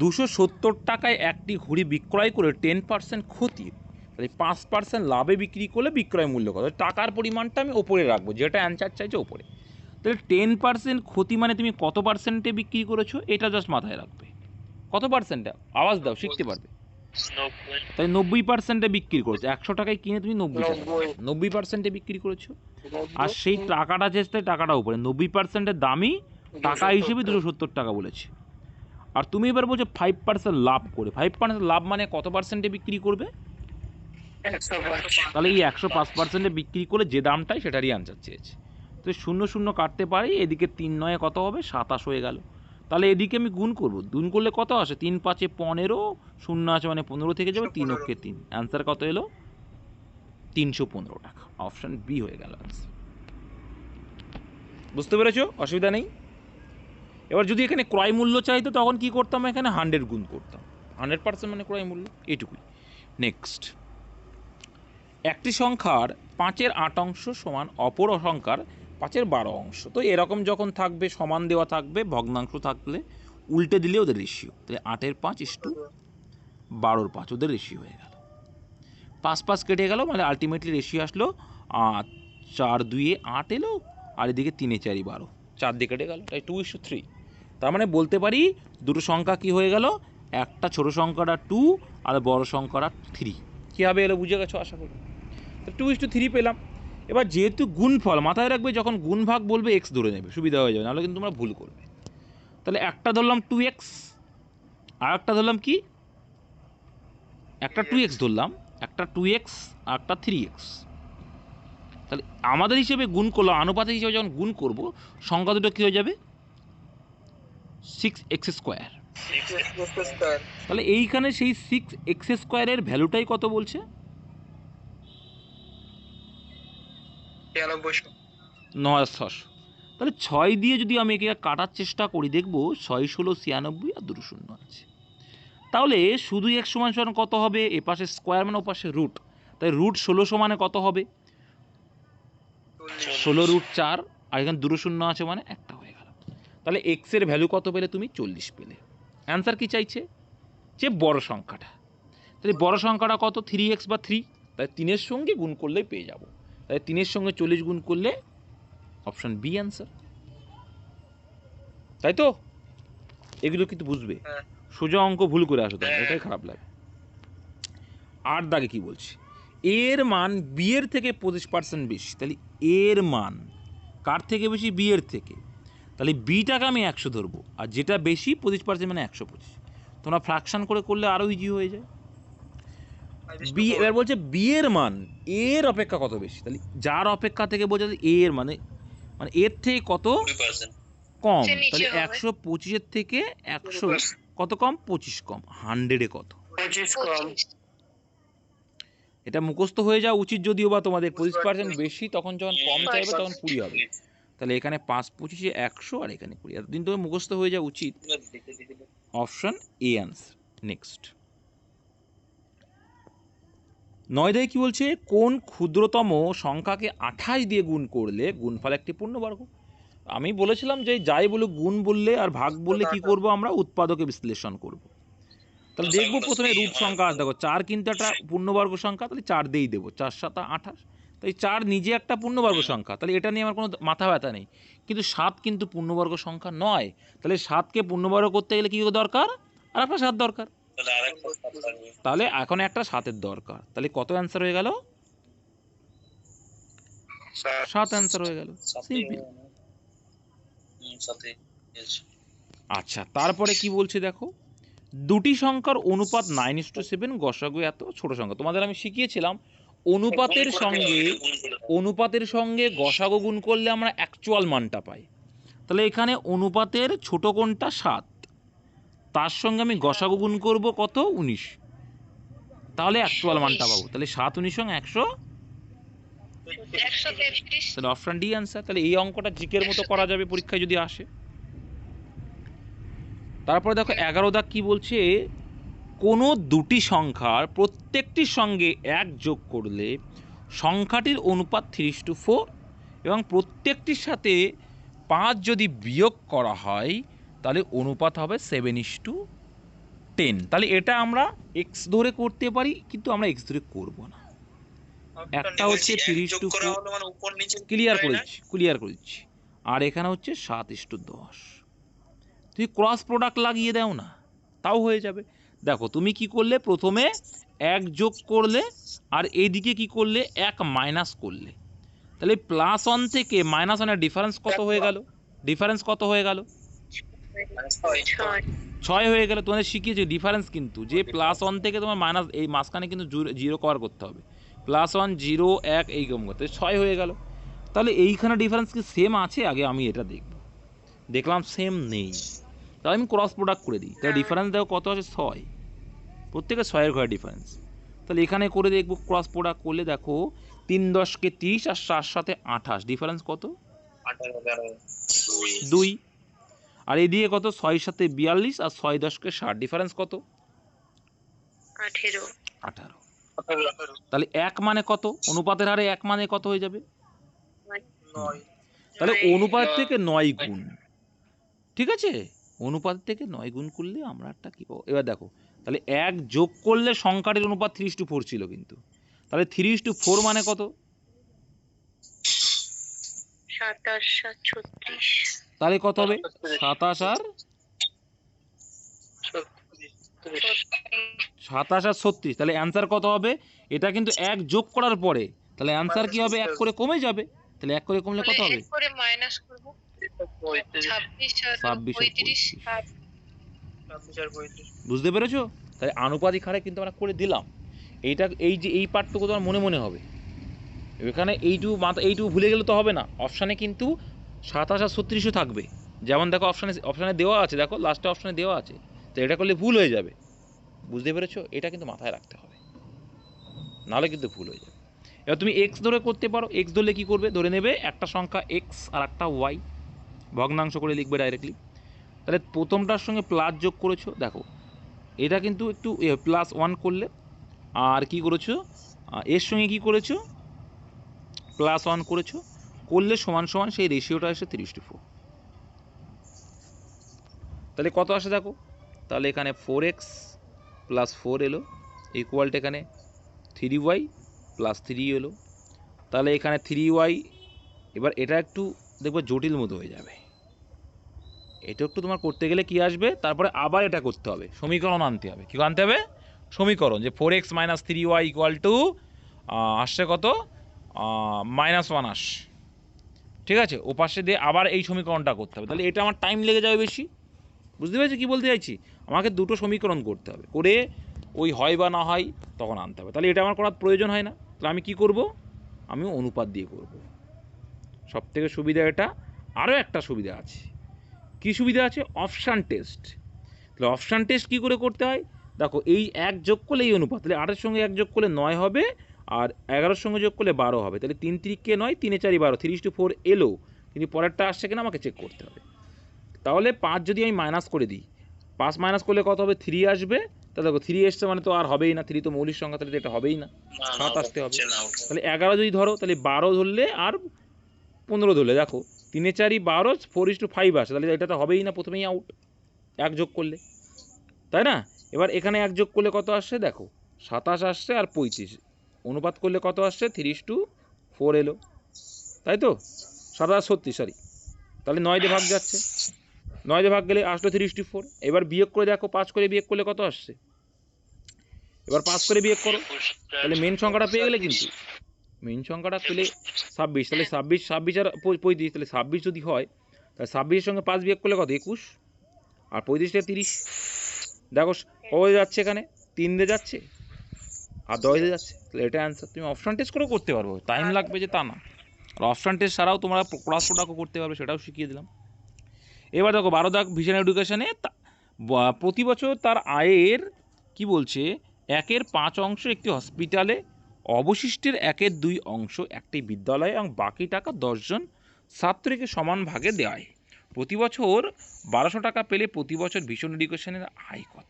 270 টাকায় একটি ঘড়ি বিক্রয় করে 10% ক্ষতি, তাহলে 5% লাভে বিক্রি করলে বিক্রয় মূল্য কত, টাকার পরিমাণটা আমি ওপরে রাখবো, যেটা অ্যান্সার চাইছে ওপরে। তাহলে 10% ক্ষতি মানে তুমি কত পার্সেন্টে বিক্রি করেছো, এটা জাস্ট মাথায় রাখবে, কত পার্সেন্টে, আওয়াজ দাও শিখতে পারবে। তাই 90%-এ বিক্রি করেছো, 100 টাকায় কিনে তুমি 90%-এ বিক্রি করেছো। আর সেই টাকাটা চেষ্টা, টাকাটা উপরে 90%-এর দামই টাকা হিসেবে 270 টাকা বলেছে। আর তুমি এবার বলছো 5% লাভ করে, 5% লাভ মানে কত পার্সেন্টে বিক্রি করবে, 105। তাহলে এই 105%-এ বিক্রি করলে যে দামটাই সেটারই আনসার চেয়েছে। তো 0 0 কাটতে পারি, এদিকে 3 9 কত হবে, 27 হয়ে গেল। তাহলে এদিকে আমি গুণ করব, গুণ করলে কত আসে, 3 5 15, 0 আছে মানে 15 থেকে যাবে, 3 অক্ষে 3, অ্যান্সার কত এলো, 315 টাকা, অপশন বি হয়ে গেল আনসার। বুঝতে পেরেছো, অসুবিধা নেই। এবার যদি এখানে ক্রয় মূল্য চাইতো তখন কি করতাম, এখানে 100 গুণ করতাম, 100% মানে ক্রয় মূল্য, এইটুকুই। নেক্সট, একটি সংখ্যার 5-এর 8 অংশ সমান অপর সংখ্যার 5-এর 12 অংশ। তো এরকম যখন থাকবে, সমান দেওয়া থাকবে, ভগ্নাংশ থাকলে উল্টে দিলে ওদের রেশিও, তাহলে 8-এর 5:12-এর 5 ওদের রেশিও হয়ে গেল। 5 5 কেটে গেল, মানে আলটিমেটলি রেশিও আসলো 4 2 8 এলো, আর এদিকে 3 4 12, 4 দিয়ে কেটে গেল, তাই 2:3। তার মানে বলতে পারি দুটো সংখ্যা কি হয়ে গেল, একটা ছোট সংখ্যাটা 2 আর বড় সংখ্যাটা 3। কীভাবে এলো বুঝে গেছো আশা করি। 2:3 পেলাম। এবার যেহেতু গুণফল, মাথায় রাখবে যখন গুণভাগ বলবে এক্স ধরে নেবে, সুবিধা হয়ে যাবে, নাহলে কিন্তু তোমরা ভুল করবে। তাহলে একটা ধরলাম 2x, আর একটা ধরলাম কি, একটা 2x ধরলাম, একটা 2x আর একটা 3x। তাহলে আমাদের হিসেবে গুণ করলো, আনুপাতিক হিসেবে যখন গুণ করব, সংখ্যা দুটো কী হয়ে যাবে? 6x²। তাহলে এইখানে সেই 6x² ভ্যালুটাই কত বলছে? 9600। তাহলে 6 দিয়ে যদি আমি একে কাটার চেষ্টা করি, দেখব 6 ষোলো 96 আর 2 শূন্য আছে। তাহলে শুধু x সমান সমান কত হবে? এ পাশে স্কোয়ার মানে ও পাশে রুট, তাই রুট 16 সমানে কত হবে? 16√4, আর এখানে 2 শূন্য আছে মানে একটা হয়ে গেল। তাহলে x এর ভ্যালু কত পেলে তুমি? 40 পেলে। অ্যান্সার কি চাইছে? যে বড় সংখ্যাটা। তাহলে বড় সংখ্যাটা কত? 3x বা 3, তাই 3-এর সঙ্গে গুণ করলেই পেয়ে যাব। তাই 3-এর সঙ্গে 40 গুণ করলে অপশন বি অ্যান্সার। তাই তো? এগুলো কিন্তু বুঝবে, সোজা অঙ্ক ভুল করে আসো তোমরা, এটাই খারাপ লাগে। 8 দাগে কি বলছে? এর মান বি এর থেকে 25% বেশি। তাহলে এর মান কার থেকে বেশি? বি এর থেকে। তাহলে বিটাকে আমি 100 ধরবো, আর যেটা বেশি 25% মানে 125। তোমরা ফ্র্যাকশন করে করলে আরও ইজি হয়ে যায়। বি, এবার বলছে বি এর মান এর অপেক্ষা কত বেশি। তাহলে যার অপেক্ষা থেকে বোঝা যায় এর মানে এর থেকে কত কম। তাহলে 125-এর থেকে 100 কত কম? 25 কম। 100-এ কত? 25 কম। এটা মুখস্থ হয়ে যাওয়া উচিত, যদিও বা তোমাদের 25% বেশি, তখন যখন কম চাইবে তখন 20 হবে। তাহলে এখানে 5×25 100, আর এখানে 20। এতদিন তো মুখস্থ হয়ে যাওয়া উচিত। Option A answer. নেক্সট 9 দায় কি বলছে? কোন ক্ষুদ্রতম সংখ্যাকে 28 দিয়ে গুণ করলে গুণফল একটি পূর্ণবর্গ? আমি বলেছিলাম যে যাই বলে গুণ বললে আর ভাগ বললে কি করব আমরা? উৎপাদকে বিশ্লেষণ করব। তাহলে দেখবো প্রথমে রুট সংখ্যা, দেখো 4 কিন্তু একটা পূর্ণবর্গ সংখ্যা, তাহলে 4 দিয়েই দেবো। 4 7 28, তাই 4 নিজে একটা পূর্ণবর্গ সংখ্যা, তাহলে এটা নিয়ে আমার কোনো মাথা ব্যথা নেই। কিন্তু 7 কিন্তু পূর্ণবর্গ সংখ্যা নয়, তাহলে 7কে পূর্ণবর্গ করতে গেলে কি দরকার? আর একটা 7 দরকার। তাহলে এখন একটা 7-এর দরকার। তাহলে কত অ্যান্সার হয়ে গেল? 7 অ্যান্সার হয়ে গেল। সিম্পল। আচ্ছা, তারপরে কি বলছে দেখো? দুটি সংখ্যার অনুপাত 9:7, গসাগু এত। ছোট সংখ্যা তোমাদের আমি শিখিয়েছিলাম, অনুপাতের সঙ্গে গসাগু গুণ করলে আমরা অ্যাকচুয়াল মানটা পাই। তাহলে এখানে অনুপাতের ছোট কোণটা 7, তার সঙ্গে আমি গসাগু গুণ করব কত? 19, তাহলে অ্যাকচুয়াল মানটা পাবো। তাহলে 7 19 100, তাহলে অপশন ডি অ্যান্সার। তাহলে এই অঙ্কটা জিকের মতো করা যাবে পরীক্ষায় যদি আসে। তারপরে দেখো 11 দাগ কি বলছে? কোনো দুটি সংখ্যার প্রত্যেকটির সঙ্গে 1 যোগ করলে সংখ্যাটির অনুপাত 3:4, এবং প্রত্যেকটির সাথে 5 যদি বিয়োগ করা হয় তাহলে অনুপাত হবে 7:10। তাহলে এটা আমরা এক্স ধরে করতে পারি, কিন্তু আমরা এক্স ধরে করব না। একটা হচ্ছে 3:4, ক্লিয়ার করেছি, আর এখানে হচ্ছে 7:10। তুমি ক্রস প্রোডাক্ট লাগিয়ে দাও না, তাও হয়ে যাবে। দেখো তুমি কি করলে? প্রথমে 1 যোগ করলে, আর এইদিকে কি করলে? 1 মাইনাস করলে। তাহলে +1 থেকে -1-এর ডিফারেন্স কত হয়ে গেল? ডিফারেন্স কত হয়ে গেল? 6 হয়ে গেল। তোমাদের শিখিয়েছি ডিফারেন্স কিন্তু, যে +1 থেকে তোমার মাইনাস, এই মাঝখানে কিন্তু 0 কভার করতে হবে। +1 0 1 এই কম করতে 6 হয়ে গেল। তাহলে এইখানে ডিফারেন্স কি সেম আছে? আগে আমি এটা দেখলাম সেম নেই, তাহলে আমি ক্রস প্রোডাক্ট করে দিই। তাহলে ডিফারেন্স দেখো কত আছে? 6, প্রত্যেকে 6-এর ঘরে ডিফারেন্স। তাহলে এখানে করে দেখবো ক্রস প্রোডাক্ট করলে, দেখো 3 10-কে 30 আর 4 7-এ 28, ডিফারেন্স কত? 2। আর এদিকে কত? 6 7-এ 42 আর 6 10-কে 60, ডিফারেন্স কত? 18। তাহলে 1 মানে কত? অনুপাতের হারে 1 মানে কত হয়ে যাবে? 9। তাহলে অনুপাত থেকে 9 গুণ, ঠিক আছে? অনুপাত থেকে 9 গুণ করলে আমরা একটা কি পাবো? এবার দেখো, তাহলে 1 যোগ করলে সংখ্যাটির অনুপাত 3:4 ছিল, কিন্তু তাহলে 3:4 মানে কত? 27 আর 36, তাহলে কত হবে? 27 আর 36। তাহলে অ্যান্সার কত হবে? এটা কিন্তু 1 যোগ করার পরে, তাহলে অ্যান্সার কি হবে? 1 করে কমে যাবে। তাহলে 1 করে কমলে কত হবে? 1 করে মাইনাস করব, 26 আর 35। বুঝতে পেরেছো? তাই আনুপাতিক হারে কিন্তু আমরা করে দিলাম। এইটা, এই যে এই পার্টটুকু তোমার মনে মনে হবে, এখানে এইটুকু ভুলে গেলে তো হবে না, অপশানে কিন্তু 27 আর 36ও থাকবে, যেমন দেখো অপশানে দেওয়া আছে, দেখো লাস্টে অপশানে দেওয়া আছে, তো এটা করলে ভুল হয়ে যাবে, বুঝতে পেরেছো? এটা কিন্তু মাথায় রাখতে হবে, নাহলে কিন্তু ভুল হয়ে যাবে। এবার তুমি এক্স ধরে করতে পারো, এক্স ধরলে কী করবে, ধরে নেবে একটা সংখ্যা এক্স আর একটা ওয়াই, ভগ্নাংশ করে লিখবে ডাইরেক্টলি। তাহলে প্রথমটার সঙ্গে প্লাস যোগ করেছো, দেখো এটা কিন্তু একটু +1 করলে, আর কি করেছো এর সঙ্গে কি করেছো +1 করেছো, করলে সমান সমান সেই রেশিওটা এসে 3:4। তাহলে কত আসে দেখো, তাহলে এখানে 4x + 4 এলো ইকুয়ালটা এখানে 3y + 3 এলো, তাহলে এখানে 3y। এবার এটা একটু দেখবে জটিল মতো হয়ে যাবে, এটা একটু তোমার করতে গেলে কি আসবে, তারপরে আবার এটা করতে হবে, সমীকরণ আনতে হবে। কী আনতে হবে? সমীকরণ, যে 4x - 3y আসছে কত, -1 আস, ঠিক আছে? ও পাশে দিয়ে আবার এই সমীকরণটা করতে হবে, তাহলে এটা আমার টাইম লেগে যাবে বেশি। বুঝতে পেরেছি কী বলতে চাইছি? আমাকে দুটো সমীকরণ করতে হবে, করে ওই হয় বা না হয় তখন আনতে হবে, তাহলে এটা আমার করার প্রয়োজন হয় না। তাহলে আমি কি করব, আমি অনুপাত দিয়ে করব। সবথেকে সুবিধা এটা। আরও একটা সুবিধা আছে, কী সুবিধা আছে? Option test. তাহলে অপশান টেস্ট কী করে করতে হয়, দেখো এই 1 যোগ করলে এই অনুপাত, তাহলে 8-এর সঙ্গে 1 যোগ করলে 9 হবে, আর 11-এর সঙ্গে যোগ করলে 12 হবে, তাহলে 3 3 9, 3 4 12, 3:4 এলো, কিন্তু পরেরটা আসছে কিনা আমাকে চেক করতে হবে। তাহলে 5 যদি আমি মাইনাস করে দিই, 5 মাইনাস করলে কত হবে, 3 আসবে। তাহলে দেখো 3 এসছে মানে তো আর হবেই না, 3 তো মৌলিক সংখ্যা, তাহলে এটা হবেই না, 7 আসতে হবে। তাহলে 11 যদি ধরো, তাহলে 12 ধরলে আর 15 ধরলে, দেখো 3 4 12, 4:5 আসে, তাহলে এটা তো হবেই না, প্রথমেই আউট 1 যোগ করলে, তাই না? এবার এখানে 1 যোগ করলে কত আসছে, দেখো 27 আসছে, আর 35 অনুপাত করলে কত আসছে, 3:4 এলো, তাই তো? 27 36, সরি, তাহলে 9 দিয়ে ভাগ যাচ্ছে, 9 দিয়ে ভাগ গেলে আসলো 3:4। এবার বিয়োগ করে দেখো, 5 করে বিয়োগ করলে কত আসছে, এবার 5 করে বিয়োগ করো, তাহলে মেন সংখ্যাটা পেয়ে গেলে, কিন্তু মেন সংখ্যাটা পেলে 26, তাহলে 26 আর 35, তাহলে 26 যদি হয়, তাহলে 26-এর সঙ্গে 5 বিয়োগ করলে কত, 21, আর 35টা 30। দেখো কবে যাচ্ছে, এখানে 3 দিয়ে যাচ্ছে আর 10 দিয়ে যাচ্ছে, তাহলে এটা অ্যান্সার। তুমি অপশান টেস্ট করেও করতে পারবো, টাইম লাগবে যে তা না, আর অপশান টেস্ট ছাড়াও তোমরা ক্রস প্রোডাক্টও করতে পারবে, সেটাও শিখিয়ে দিলাম। এবার দেখো 12 দাগ ভিশন এডুকেশনে, প্রতি বছর তার আয়ের কি বলছে, 1/5 অংশ একটি হসপিটালে, অবশিষ্টের 1/2 অংশ একটি বিদ্যালয়ে, এবং বাকি টাকা 10 জন ছাত্রীকে সমান ভাগে দেওয়ায় প্রতি বছর 1200 টাকা পেলে প্রতি বছর ভিশন এডুকেশনের আয় কত,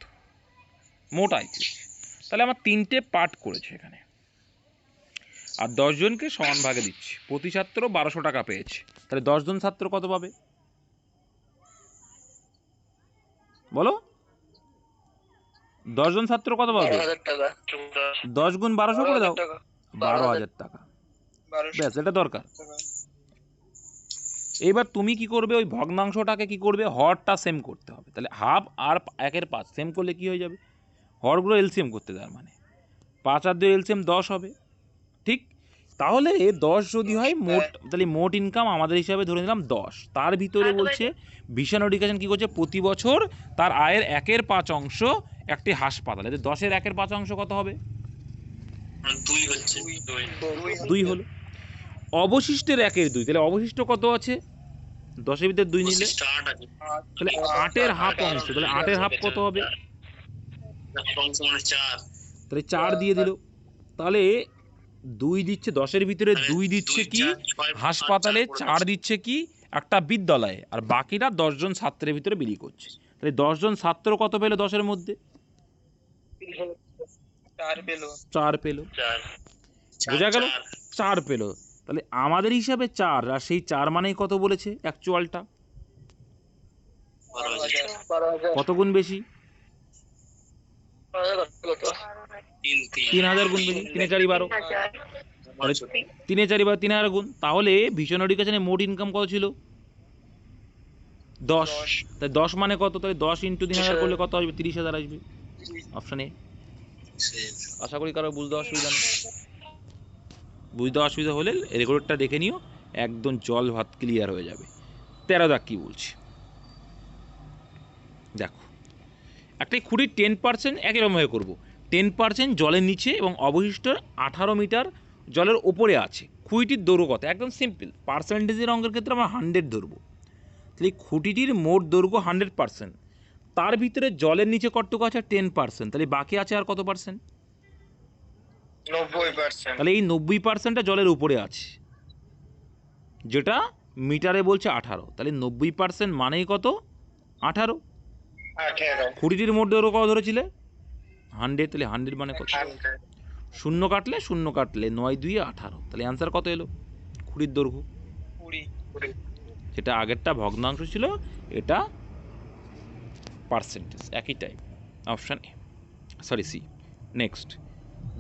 মোট আয় চেয়েছে। তাহলে আমার 3টে পার্ট করেছে এখানে, আর 10 জনকে সমান ভাগে দিচ্ছে, প্রতি ছাত্র 1200 টাকা পেয়েছে, তাহলে 10 জন ছাত্র কত পাবে বলো, 10 জন ছাত্র কত পাবে, 10 গুণ 1200 করে দাও, 12,000 টাকা, ব্যাস, এটা দরকার। এইবার তুমি কি করবে, ওই ভগ্নাংশটাকে কি করবে, হরটা সেম করতে হবে, তাহলে হাফ আর 1/5 সেম করলে কি হয়ে যাবে, হরগুলো এলসিএম করতে দেওয়ার মানে 5 আর 2 এলসিএম 10 হবে, ঠিক? তাহলে 10 যদি হয় মোট, তাহলে মোট ইনকাম আমাদের হিসাবে ধরে নিলাম 10, তার ভিতরে বলছে ভিশন এডুকেশন কী করছে, প্রতি বছর তার আয়ের 1/5 অংশ একটি হাসপাতালে, 10-এর 1/5 অংশ কত হবে, 2 হলো। অবশিষ্টের 1/2, তাহলে অবশিষ্ট কত আছে, 10-এর ভিতরে 2 নিলে, তাহলে 8-এর হাফ অংশ, তাহলে 8-এর হাফ কত হবে, তাহলে 4 দিয়ে দিল, তাহলে 2 দিচ্ছে 10-এর ভিতরে, 2 দিচ্ছে কি হাসপাতালে, 4 দিচ্ছে কি একটা বিদ্যালয়ে, আর বাকিটা 10 জন ছাত্রের ভিতরে বিলি করছে, তাহলে 10 জন ছাত্র কত পেলো 10-এর মধ্যে, 4 পেলো, বোঝা গেল, 4 পেলো। তাহলে আমাদের হিসাবে 4, আর সেই 4 মানেই কত বলেছে অ্যাকচুয়ালটা, কত গুণ বেশি, 3000 গুণ বেশি, 3 4 12, তাহলে 3 4 12 3000 গুণ। তাহলে ভিশন এডুকেশনে মোট ইনকাম কত ছিল, 10, তাই 10 মানে কত, তাহলে 10 × 3000 করলে কত আসবে, 30,000 আসবে, অপশান এ। আশা করি কারো বুঝতে অসুবিধা নেই, বুঝতে অসুবিধা হলে রেকর্ডটা দেখে নিও, একদম জল ভাত ক্লিয়ার হয়ে যাবে। 13 দাগ কী বলছে দেখো, একটা খুঁড়ির 10% একই রকমভাবে করবো, 10% জলের নিচে এবং অবশিষ্ট 18 মিটার জলের ওপরে আছে, খুঁটিটির দৈর্ঘ্য কত, একদম সিম্পল। পার্সেন্টেজের অঙ্কের ক্ষেত্রে আমরা 100 ধরবো। তাহলে এই খুঁটিটির মোট দৈর্ঘ্য 100%, তার ভিতরে জলের নিচে কতটুকু আছে 10%, তাহলে বাকি আছে আর কত পার্সেন্ট? 90%। তাহলে এই 90%টা জলের উপরে আছে, যেটা মিটারে বলছে 18। তাহলে 90% মানেই কত? 18। 18। খুঁটিটির মোট দৈর্ঘ্য কত ধরেছিলে? 100। তাহলে 100 মানে কত? 100। শূন্য কাটলে 9 2 18, তাহলে অ্যান্সার কত এলো খুঁটির দৈর্ঘ্য? 20। যেটা আগেরটা ভগ্নাংশ ছিল, এটা পার্সেন্টেজ, একই type. Option A, sorry C. Next,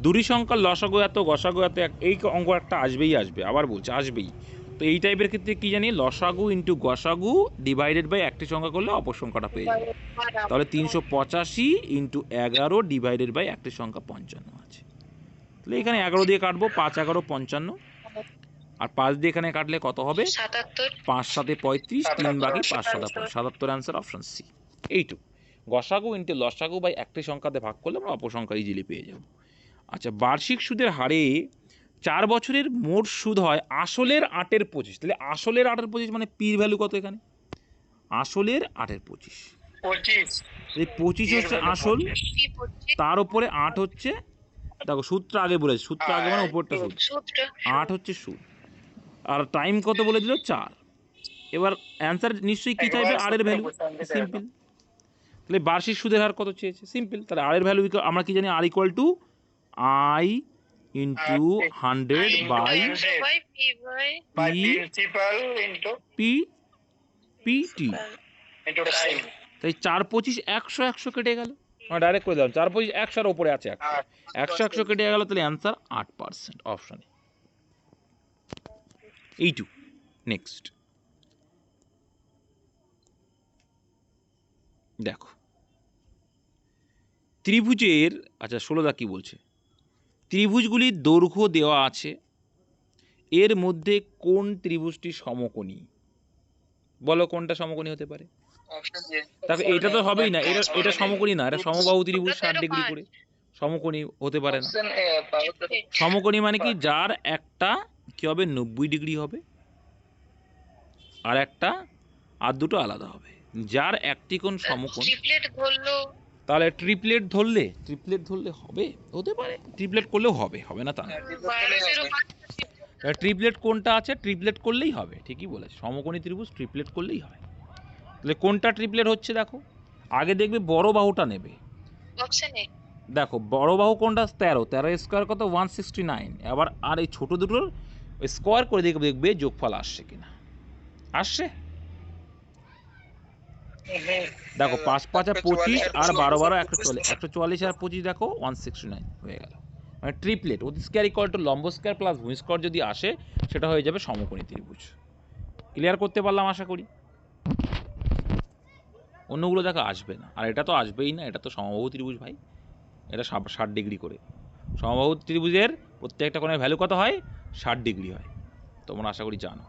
দুটি সংখ্যার লসাগু এত গসাগু এত, এই অঙ্ক একটা আসবেই আসবে, আবার বলছে আসবেই। তো এই টাইপের ক্ষেত্রে কি জানি, লসাগু ইন্টু গসাগু ডিভাইডেড বাই একটি সংখ্যা করলে অপর সংখ্যাটা পেয়ে যাবে। তাহলে 385 ইন্টু 11 ডিভাইডেড বাই একটি সংখ্যা 55 আছে। তাহলে এখানে 11 দিয়ে কাটবো, 5 11 55, আর 5 দিয়ে এখানে কাটলে কত হবে? 77। 5 7 35, 3 বাকি 5 7 77, অ্যান্সার অপশন সি। এইটুকু গসাগু ইন্টু লসাগু বাই একটি সংখ্যাতে ভাগ করলে আমরা অপর সংখ্যা ইজিলি পেয়ে যাব। আচ্ছা, বার্ষিক সুদের হারে 4 বছরের মোট সুদ হয় আসলের 8-এর 25। তাহলে আসলের 8-এর 25 মানে পির ভ্যালু কত এখানে? আসলের 8-এর 25, 25। এই 25 হচ্ছে আসল, কি 25? তার উপরে 8 হচ্ছে, দেখো সূত্র আগে বলেছি, সূত্র আগে মানে উপরটা সুদ, সূত্র 8 হচ্ছে সুদ, আর টাইম কত বলে দিল 4। এবার অ্যান্সার নিশ্চয়ই কি চাইবে? আর এর ভ্যালু, সিম্পল। তাহলে বার্ষিক সুদের হার কত চেয়েছে? সিম্পল। তাহলে আর এর ভ্যালু আমরা কি জানি? আর equal to I into 100 by principal into P T. Time. তাই 4 25 100 100 কেটে গেল, আমরা ডাইরেক্ট করে দিলাম 4 25 100 এর উপরে আছে 100 100 কেটে গেল, তাহলে অ্যান্সার 8%, অপশানে এইটুকু। নেক্সট দেখো, ত্রিভুজের, আচ্ছা 16দা কি বলছে, ত্রিভুজগুলির দৈর্ঘ্য দেওয়া আছে, এর মধ্যে কোন ত্রিভুজটি সমকোণী? বলো কোনটা সমকোণী হতে পারে? দেখো এটা তো হবেই না, এটা সমকোণী না, এটা সমবাহু ত্রিভুজ 60 ডিগ্রি করে, সমকোণী হতে পারে না। সমকোণী মানে কি? যার একটা কি হবে 90 ডিগ্রি হবে, আর একটা, আর দুটো আলাদা হবে, যার একটি কোণ সমকোণ। ট্রিপলেট ধরলো, তাহলে ট্রিপলেট ধরলে হবে, হতে পারে, ট্রিপলেট করলেও হবে, হবে না তা না। 12 ট্রিপলেট কোনটা আছে? ট্রিপলেট করলেই হবে, ঠিকই বলেছে, সমকোণী ত্রিভুজ ট্রিপলেট করলেই হয়। তাহলে কোনটা ট্রিপলেট হচ্ছে দেখো, আগে দেখবে বড় বাহুটা নেবে, অপশনে দেখো বড় বাহু কোনটা? 13 স্কোয়ার কত? 169। আবার আর এই ছোট দুটোর স্কোয়ার করে দেখবে যোগফল আসছে কিনা, আসছে। দেখো 5 5 25 আর 12 12 144, 144 আর 25 দেখো 169 হয়ে গেল। মানে ট্রিপলেট, অতি স্কোয়ার ইকুয়াল টু লম্ব স্কোয়ার প্লাস ভূমি স্কোয়ার যদি আসে, সেটা হয়ে যাবে সমকোণী ত্রিভুজ। ক্লিয়ার করতে পারলাম আশা করি। অন্যগুলো দেখো আসবে না, আর এটা তো আসবেই না, এটা তো সমবাহু ত্রিভুজ ভাই, এটা 60 ডিগ্রি করে। সমবাহু ত্রিভুজের প্রত্যেকটা কোণের ভ্যালু কত হয়? 60 ডিগ্রি হয়, তোমরা আশা করি জানো।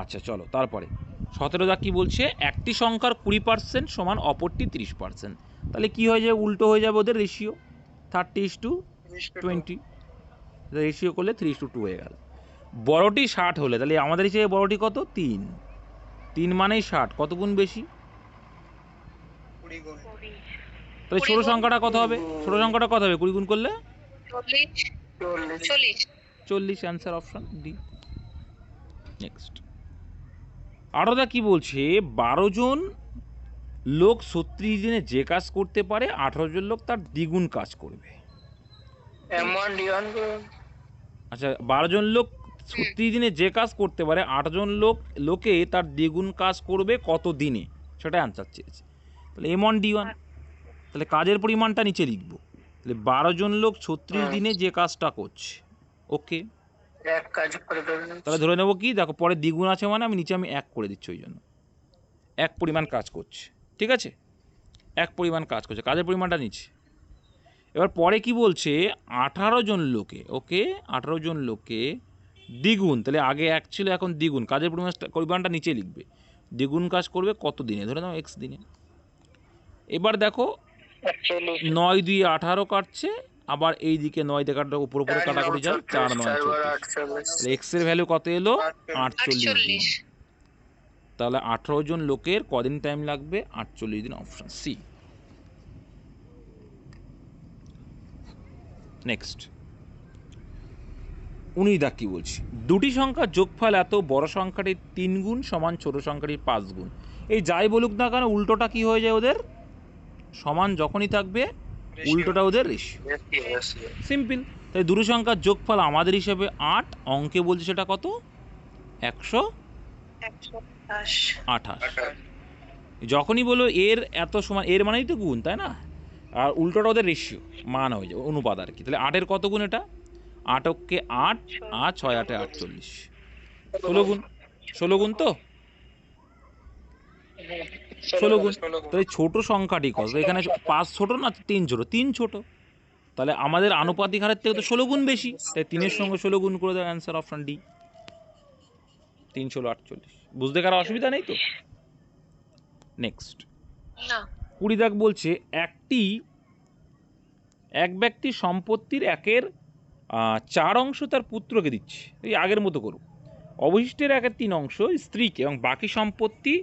আচ্ছা চলো তারপরে 17দা কি বলছে, একটি সংখ্যার 20% সমান অপরটি 30%। তাহলে কি হয়ে যাবে? উল্টো হয়ে যাবে ওদের রেশিও, 30:20, রেশিও করলে 3:2 হয়ে গেল। বড়টি 60 হলে, তাহলে আমাদের হিসেবে বড়টি কত? 3 মানেই 60, কত গুণ বেশি? 20 গুণ। তাহলে ছোট সংখ্যাটা কত হবে? ছোট সংখ্যাটা কত হবে 20 গুণ করলে? 40, অ্যান্সার অপশন ডি। নেক্সট 18দা কি বলছে, 12 জন লোক 36 দিনে যে কাজ করতে পারে, 18 জন লোক তার দ্বিগুণ কাজ করবে। আচ্ছা 12 জন লোক 36 দিনে যে কাজ করতে পারে, 8 জন লোকে তার দ্বিগুণ কাজ করবে কত দিনে, সেটা অ্যান্সার চেয়েছে। তাহলে M1D1, তাহলে কাজের পরিমাণটা নিচে লিখব। তাহলে 12 জন লোক 36 দিনে যে কাজটা করছে, ওকে, এক কাজ করে দেবেন। তাহলে ধরে নেব কি, দেখো পরে দ্বিগুণ আছে মানে আমি নিচে 1 করে দিচ্ছি, ওই জন্য 1 পরিমাণ কাজ করছে, ঠিক আছে, 1 পরিমাণ কাজ করছে, কাজের পরিমাণটা নিচে। এবার পরে কি বলছে, 18 জন লোকে, ওকে 18 জন লোকে দ্বিগুণ, তাহলে আগে 1 ছিল এখন দ্বিগুণ, কাজের পরিমাণটা নিচে লিখবে, দ্বিগুণ কাজ করবে কত দিনে, ধরে নাও X দিনে। এবার দেখো 9 2 18 কাটছে, আবার এই দিকে 9 দিয়ে কাটা উপর উপরে কাটাকুটি যায়, 4 9 48 তাহলে এক্স এর ভ্যালু কত এলো? 48 দিন। 48। তাহলে 18 জন লোকের কদিন টাইম লাগবে? 48 দিন, অপশন সি। নেক্সট 19 দাগ কি বলছি? দুটি সংখ্যার যোগফল এত বড় সংখ্যাটির 3 গুণ সমান ছোট সংখ্যাটির 5 গুণ। এই যাই বলুক না কেন উল্টোটা কি হয়ে যায় ওদের? সমান যখনই থাকবে উল্টোটা ওদের রেশিও। সিম্পল। তাই দুটো সংখ্যার যোগফল আমাদের হিসেবে 8, অঙ্কে বলছে সেটা কত? 128। যখনই বলো এর এত সমান, এর মানেই তো গুণ, তাই না? আর উল্টোটা ওদের রেশিও, মান হয়ে যাবে, অনুপাত আর কি। তাহলে 8-এর কত গুণ এটা? 8 অক্ষে 8 আর 6 8 48, 16 গুণ। 16 গুণ তো 16 গুণ। তাহলে ছোট সংখ্যাটি কত? এখানে 5 ছোট না 3 ছোট? 3 ছোট। তাহলে আমাদের আনুপাতিক হারের থেকে তো 16 গুণ বেশি, তাই 3-এর সঙ্গে 16 গুণ করে দেওয়ার অ্যান্সার অপশন ডি, 3 16 48। বুঝতে কারো অসুবিধা নেই তো? নেক্সট না 20 দাগ বলছে এক ব্যক্তির সম্পত্তির 1/4 অংশ তার পুত্রকে দিচ্ছে, এই আগের মতো করুক। অবশিষ্টের 1/3 অংশ স্ত্রীকে এবং বাকি সম্পত্তি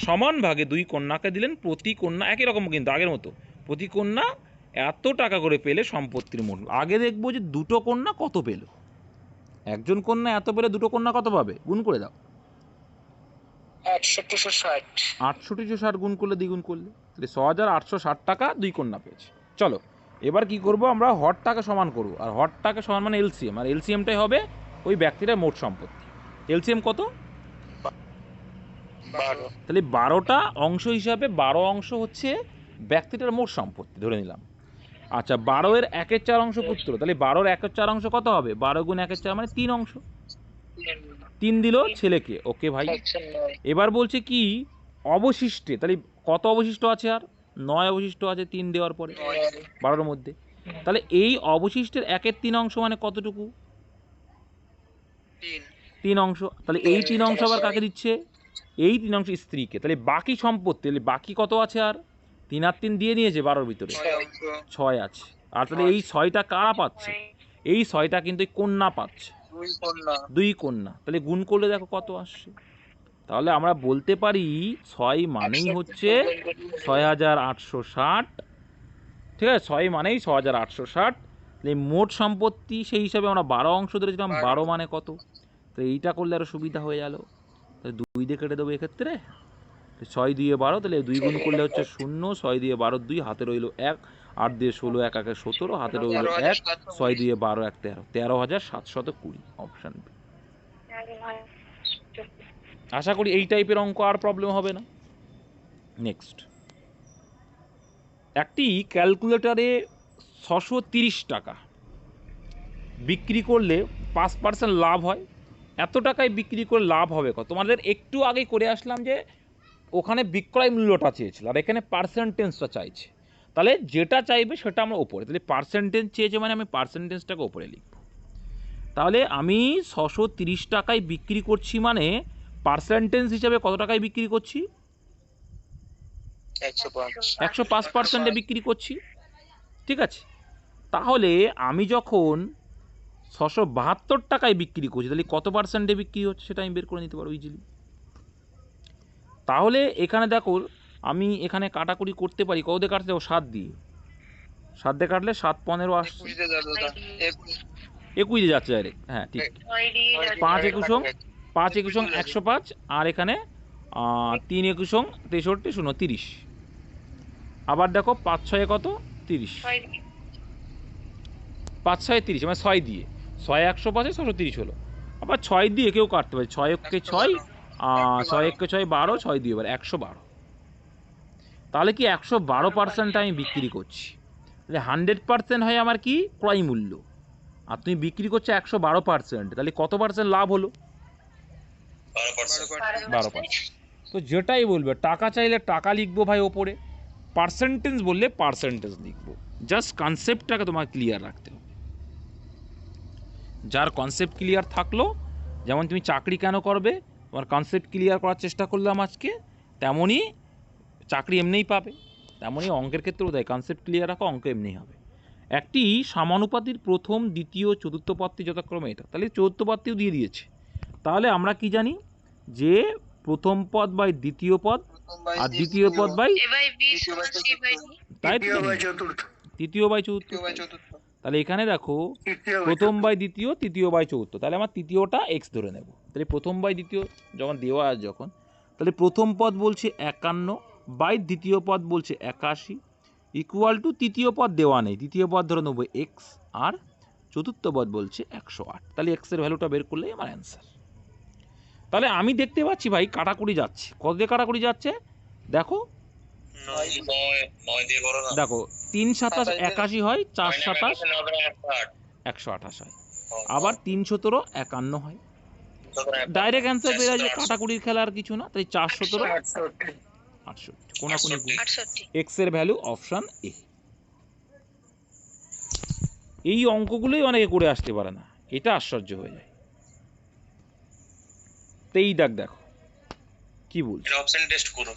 সমান ভাগে 2 কন্যাকে দিলেন। প্রতি কন্যা একই রকম, কিন্তু আগের মতো প্রতি কন্যা এত টাকা করে পেলে সম্পত্তির মোট। আগে দেখবো যে দুটো কন্যা কত পেল। একজন কন্যা এত পেলে দুটো কন্যা কত পাবে? গুণ করে দাও। 6860 গুণ করলে দ্বিগুণ করলে, তাহলে 6860 টাকা 2 কন্যা পেয়েছে। চলো এবার কি করব আমরা? হরটাকে সমান করব, আর হরটাকে সমান মানে এলসিএম, আর এলসিএমটাই হবে ওই ব্যক্তিটার মোট সম্পত্তি। এলসিএম কত? 12। তাহলে 12টা অংশ হিসাবে 12 অংশ হচ্ছে ব্যক্তিটার মোট সম্পত্তি ধরে নিলাম। আচ্ছা 12-এর 1/4 অংশ পুত্র, তাহলে 12-এর 1/4 অংশ কত হবে? 12 গুণ 1/4 মানে 3 অংশ, 3 দিল ছেলেকে। ওকে ভাই। এবার বলছে কি অবশিষ্টে, তাহলে কত অবশিষ্ট আছে? আর 9 অবশিষ্ট আছে 3 দেওয়ার পরে 12-এর মধ্যে। তাহলে এই অবশিষ্টের 1/3 অংশ মানে কতটুকু? 3 অংশ। তাহলে এই 3 অংশ আবার কাকে দিচ্ছে? এই 3 অংশ স্ত্রীকে। তাহলে বাকি সম্পত্তি, তাহলে বাকি কত আছে? আর 3 আর 3 দিয়ে নিয়েছে 12-এর ভিতরে 6 আছে। আর তাহলে এই 6টা কারা পাচ্ছে? এই 6টা কিন্তু এই কন্যা পাচ্ছে, 2 কন্যা। তাহলে গুণ করলে দেখো কত আসছে। তাহলে আমরা বলতে পারি 6 মানেই হচ্ছে 6860। ঠিক আছে, 6 মানেই 6860। তাহলে মোট সম্পত্তি সেই হিসাবে আমরা 12 অংশ ধরেছিলাম, 12 মানে কত? তো এইটা করলে আরও সুবিধা হয়ে গেল। তাহলে 2 দিয়ে কেটে দেবো এক্ষেত্রে। 6 দিয়ে 12, তাহলে 2 গুণ করলে হচ্ছে 0, 6 দিয়ে 12 2, হাতে রইল 1, 8 দিয়ে 16 1 1 17, হাতে রইল 1, 6 দিয়ে 12 1 13, 13,720, অপশান বি। আশা করি এই টাইপের অঙ্ক আর প্রবলেম হবে না। নেক্সট একটি ক্যালকুলেটরে 630 টাকা বিক্রি করলে 5% লাভ হয়। এত টাকায় বিক্রি করে লাভ হবে কত? তোমাদের একটু আগে করে আসলাম যে ওখানে বিক্রয় মূল্যটা চেয়েছিল, আর এখানে পার্সেন্টেজটা চাইছে। তাহলে যেটা চাইবে সেটা আমরা ওপরে, তাহলে পার্সেন্টেজ চেয়েছে মানে আমি পার্সেন্টেজটাকে ওপরে লিখব। তাহলে আমি 630 টাকায় বিক্রি করছি মানে পার্সেন্টেজ হিসাবে কত টাকায় বিক্রি করছি? 105%-এ বিক্রি করছি। ঠিক আছে, তাহলে আমি যখন 672 টাকায় বিক্রি করছি তাহলে কত পার্সেন্টে বিক্রি হচ্ছে সেটা আমি বের করে নিতে পারবো ইজিলি। তাহলে এখানে দেখো আমি এখানে কাটাকুটি করতে পারি, কত দিয়ে কাটতে দেবো? 7 দিয়ে। 7 দিয়ে কাটলে 7 15 আসছে, 21 দিয়ে যাচ্ছে ডাইরেক্ট। হ্যাঁ ঠিক। 5 21 105, আর এখানে 3 21 63 0 30। আবার দেখো 5 6 কত? 30। 5 6 30 মানে 6 দিয়ে 6 105 630 হলো। আবার 6 দিয়ে কেউ কাটতে পারে, 6 1 6, 6 1 6 12, 6 দিয়ে এবার 112। তাহলে কি 112% আমি বিক্রি করছি, তাহলে 100% হয় আমার কি ক্রয় মূল্য। আর তুমি বিক্রি করছো 112%, তাহলে কত পার্সেন্ট লাভ হলো? 12%। তো যেটাই বলবে, টাকা চাইলে টাকা লিখবো ভাই ওপরে, পার্সেন্টেজ বললে পার্সেন্টেজ লিখবো। জাস্ট কনসেপ্টটাকে তোমার ক্লিয়ার রাখতে হবে। যার কনসেপ্ট ক্লিয়ার থাকলো, যেমন তুমি চাকরি কেন করবে তোমার কনসেপ্ট ক্লিয়ার করার চেষ্টা করলাম আজকে, তেমনই চাকরি এমনিই পাবে। তেমনই অঙ্কের ক্ষেত্রেও তাই, কনসেপ্ট ক্লিয়ার রাখো, অঙ্ক এমনিই হবে। একটি সমানুপাতির প্রথম দ্বিতীয় চতুর্থ পদটি যথাক্রমে এটা, তাহলে চতুর্থ পদটিও দিয়ে দিয়েছে। তাহলে আমরা কি জানি যে প্রথম পদ বাই দ্বিতীয় পদ আর দ্বিতীয় পদ বাই, a by b সমান c by d। তাই তো তৃতীয় জানি? বাই চতুর্থ। তৃতীয় বাই চতুর্থ। তাহলে এখানে দেখো তৃতীয় বাই প্রথম চতুর্থ। বাই দ্বিতীয়, তৃতীয় বাই চতুর্থ, তাহলে আমার তৃতীয়টা এক্স ধরে নেব। তাহলে প্রথম বাই দ্বিতীয় যখন দেওয়া আছে যখন, তাহলে প্রথম পদ বলছে 51 বাই দ্বিতীয় পদ বলছে 81 ইকুয়াল টু তৃতীয় পদ দেওয়া নেই, তৃতীয় পদ ধরে নেবো এক্স আর চতুর্থ পদ বলছে 108। তাহলে এক্সের ভ্যালুটা বের করলেই আমার অ্যান্সার। তাহলে আমি দেখতে পাচ্ছি ভাই কাটাকুটি যাচ্ছে, কত দিয়ে কাটাকুটি যাচ্ছে দেখো, দেখো 3 27 81 হয়, 4 27 128 হয়, আবার 3 17 51 হয়। ডাইরেক্ট অ্যান্সার পেয়ে যাচ্ছে, কাটাকুটির খেলা আর কিছু না। তাই 4 17 68। 68 কোনাকুনি গুণ। 68 এক্স এর ভ্যালু অপশন এ। এই অঙ্কগুলোই অনেকে করে আসতে পারে না, এটা আশ্চর্য হয়ে যায়। তেই দেখো কি বলছে, অপশন টেস্ট করো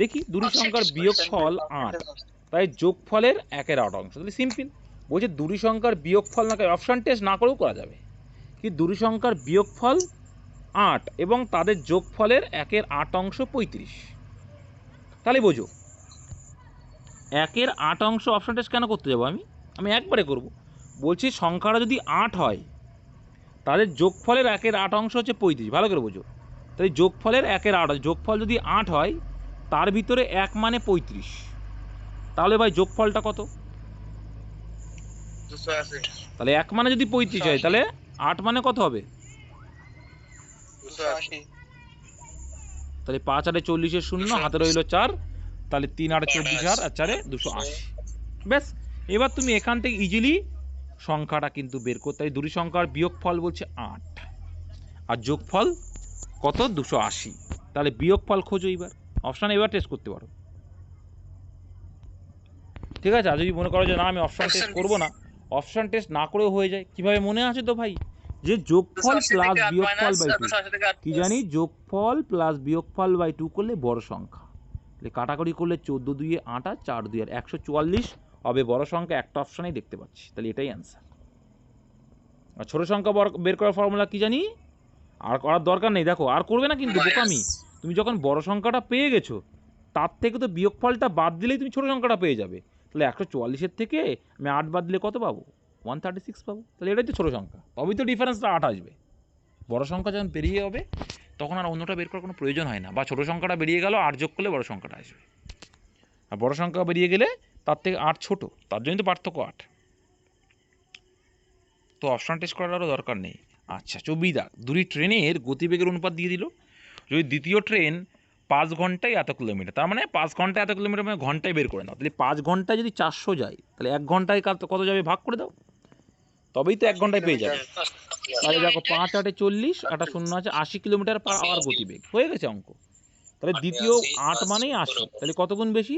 দেখি দুটি সংখ্যার বিয়োগফল 8, তাই যোগফলের 1/8 অংশ। তাহলে সিম্পল বলছে দুটি সংখ্যার বিয়োগফল না, অপশন টেস্ট না করেও করা যাবে। কি দুটি সংখ্যার বিয়োগফল 8 এবং তাদের যোগফলের 1/8 অংশ 35। তাহলে বোঝো 1/8 অংশ অপশন টেস্ট কেন করতে যাবো আমি একবারে করব। বলছি সংখ্যাটা যদি 8 হয় তাদের যোগফলের 1/8 অংশ হচ্ছে 35, ভালো করে বোঝো। তাই যোগফলের 1/8, যোগফল যদি 8 হয় তার ভিতরে 1 মানে 35, তাহলে ভাই যোগফলটা কত? 280 তাহলে 1 মানে যদি 35 হয় তাহলে 8 মানে কত হবে? 280 তাহলে 5 8 40 0, হাতে রইল 4, তাহলে 3 8 24 আর 4 280। ব্যাস, এবার তুমি এখান থেকে ইজিলি সংখ্যাটা কিন্তু বের করতে। তাই দুটি সংখ্যার বিয়োগফল বলছে 8 আর যোগফল কত? 280। তাহলে বিয়োগফল খোঁজো এবার, অপশান এবার টেস্ট করতে পারো। ঠিক আছে, আর যদি মনে করো যে না আমি অপশান টেস্ট করবো না, অপশান টেস্ট না করেও হয়ে যায়। কিভাবে মনে আছে তো ভাই, যে যোগফল প্লাস বিয়োগফল বাই 2, কি জানি যোগফল প্লাস বিয়োগফল বাই 2 করলে বড় সংখ্যা, তাহলে কাটাকুটি করলে 14 2 8 আর 4 2 144 হবে বড় সংখ্যা। একটা অপশানেই দেখতে পাচ্ছি, তাহলে এটাই অ্যান্সার। আর ছোট সংখ্যা বের করার ফর্মুলা কি জানি, আর করার দরকার নেই, দেখো আর করবে না কিন্তু বোকামি। তুমি যখন বড় সংখ্যাটা পেয়ে গেছো তার থেকে তো বিয়োগফলটা বাদ দিলেই তুমি ছোট সংখ্যাটা পেয়ে যাবে। তাহলে 144-এর থেকে আমি 8 বাদ দিলে কত পাবো? 136 পাবো। তাহলে এটাই তো ছোট সংখ্যা, তবেই তো ডিফারেন্সটা 8 আসবে। বড় সংখ্যা যখন বেরিয়ে হবে তখন আর অন্যটা বের করার কোনো প্রয়োজন হয় না, বা ছোট সংখ্যাটা বেরিয়ে গেল 8 যোগ করলে বড় সংখ্যাটা আসবে, আর বড় সংখ্যা বেরিয়ে গেলে তার থেকে 8 ছোট, তার জন্য তো পার্থক্য 8। তো অপশান টেস্ট করারও দরকার নেই। আচ্ছা 24 দাগ, দুটি ট্রেনের গতিবেগের অনুপাত দিয়ে দিল। যদি দ্বিতীয় ট্রেন 5 ঘন্টায় এত কিলোমিটার, তার মানে 5 ঘন্টায় এত কিলোমিটার মানে ঘন্টায় বের করে নাও। তাহলে 5 ঘন্টায় যদি 400 যায় তাহলে 1 ঘন্টায় কত যাবে ভাগ করে দাও, তবেই তো 1 ঘন্টায় পেয়ে যাবে। তাহলে দেখো 5 8 40, একটা শূন্য আছে, 80 কিলোমিটার পার আওয়ার গতিবেগ হয়ে গেছে অঙ্ক। তাহলে দ্বিতীয় 8 মানেই 80, তাহলে কত গুণ বেশি?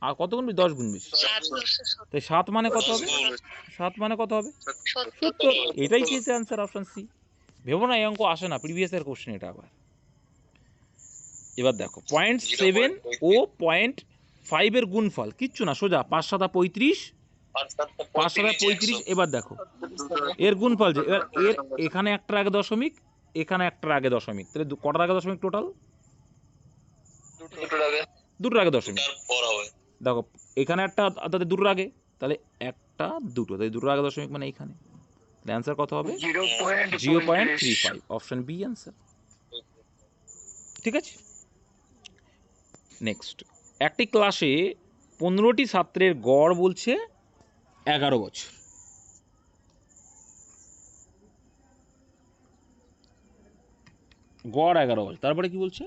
আর কত গুণ বেশি? 10 গুণ বেশি। তাই 7 মানে কত হবে? 7 মানে কত হবে? 70। এটাই চেয়েছে অ্যান্সার, অপশন সি। ভেবো না এই অঙ্ক আসে না, প্রিভিয়াস এর কোশ্চেন এটা আবার। এবার দেখো 0.7 ও 0.5 এর গুণফল কিচ্ছু না, সোজা 5 7 35, 5 7 35। এবার দেখো এর গুণফল, যে এবার এর এখানে একটার আগে দশমিক, এখানে একটার আগে দশমিক, তাহলে কটার আগে দশমিক টোটাল? দুটোর আগে দশমিক। দেখো এখানে একটা, তাদের দুটোর আগে, তাহলে একটা দুটো, তাই দুটোর আগে দশমিক মানে এইখানে। তাহলে অ্যান্সার কত হবে? 0.35, অপশন বি অ্যান্সার। ঠিক আছে, নেক্সট। একটি ক্লাসে 15টি ছাত্রের গড় বলছে 11 বছর। গড় 11 বছর, তারপরে কি বলছে?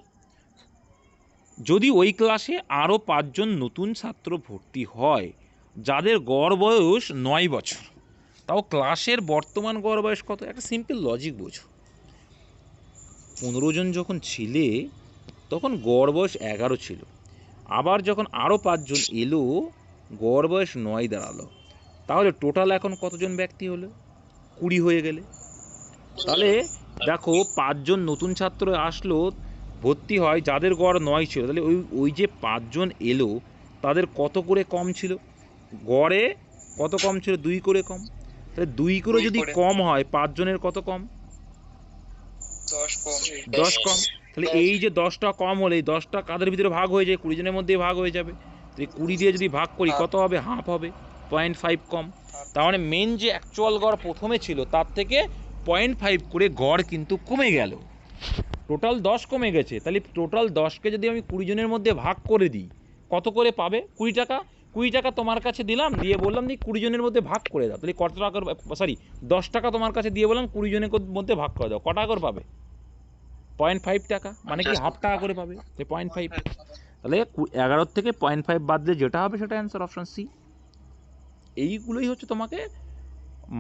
যদি ওই ক্লাসে আরও 5 জন নতুন ছাত্র ভর্তি হয় যাদের গড় বয়স 9 বছর, তাও ক্লাসের বর্তমান গড় বয়স কত? একটা সিম্পল লজিক বোঝো, 15 জন যখন ছিলে তখন গড় বয়স 11 ছিল, আবার যখন আরও 5 জন এলো গড় বয়স 9 দাঁড়ালো, তাহলে টোটাল এখন কতজন ব্যক্তি হলো? 20 হয়ে গেলে। তাহলে দেখো 5 জন নতুন ছাত্র আসলো, ভর্তি হয়, যাদের গড় 9 ছিল, তাহলে ওই যে 5 জন এলো তাদের কত করে কম ছিল? গড়ে কত কম ছিল? 2 করে কম। তাহলে 2 করে দুই যদি করে। কম হয় 5 জনের কত কম? 10 কম। 10 কম। তাহলে এই যে 10টা কম হলে এই 10টা কাদের ভিতরে ভাগ হয়ে যায়? 20 জনের মধ্যে ভাগ হয়ে যাবে। তাহলে 20 দিয়ে যদি ভাগ করি কত হবে? হাফ হবে, 0.5 কম। তার মানে মেন যে অ্যাকচুয়াল গড় প্রথমে ছিল তার থেকে 0.5 করে গড় কিন্তু কমে গেল। টোটাল 10 কমে গেছে। তাহলে টোটাল 10কে যদি আমি 20 জনের মধ্যে ভাগ করে দিই কত করে পাবে? 20 টাকা। 20 টাকা তোমার কাছে দিলাম, দিয়ে বললাম যে 20 জনের মধ্যে ভাগ করে দাও। তাহলে কত টাকা? সরি, 10 টাকা তোমার কাছে দিয়ে বললাম 20 জনের মধ্যে ভাগ করে দাও। কত টাকা করে পাবে? 0.5 টাকা, মানে কি হাফ টাকা করে পাবে। 0.5। তাহলে 11 থেকে 0.5 বাদ দিয়ে যেটা হবে সেটা অ্যান্সার, অপশন সি। এইগুলোই হচ্ছে তোমাকে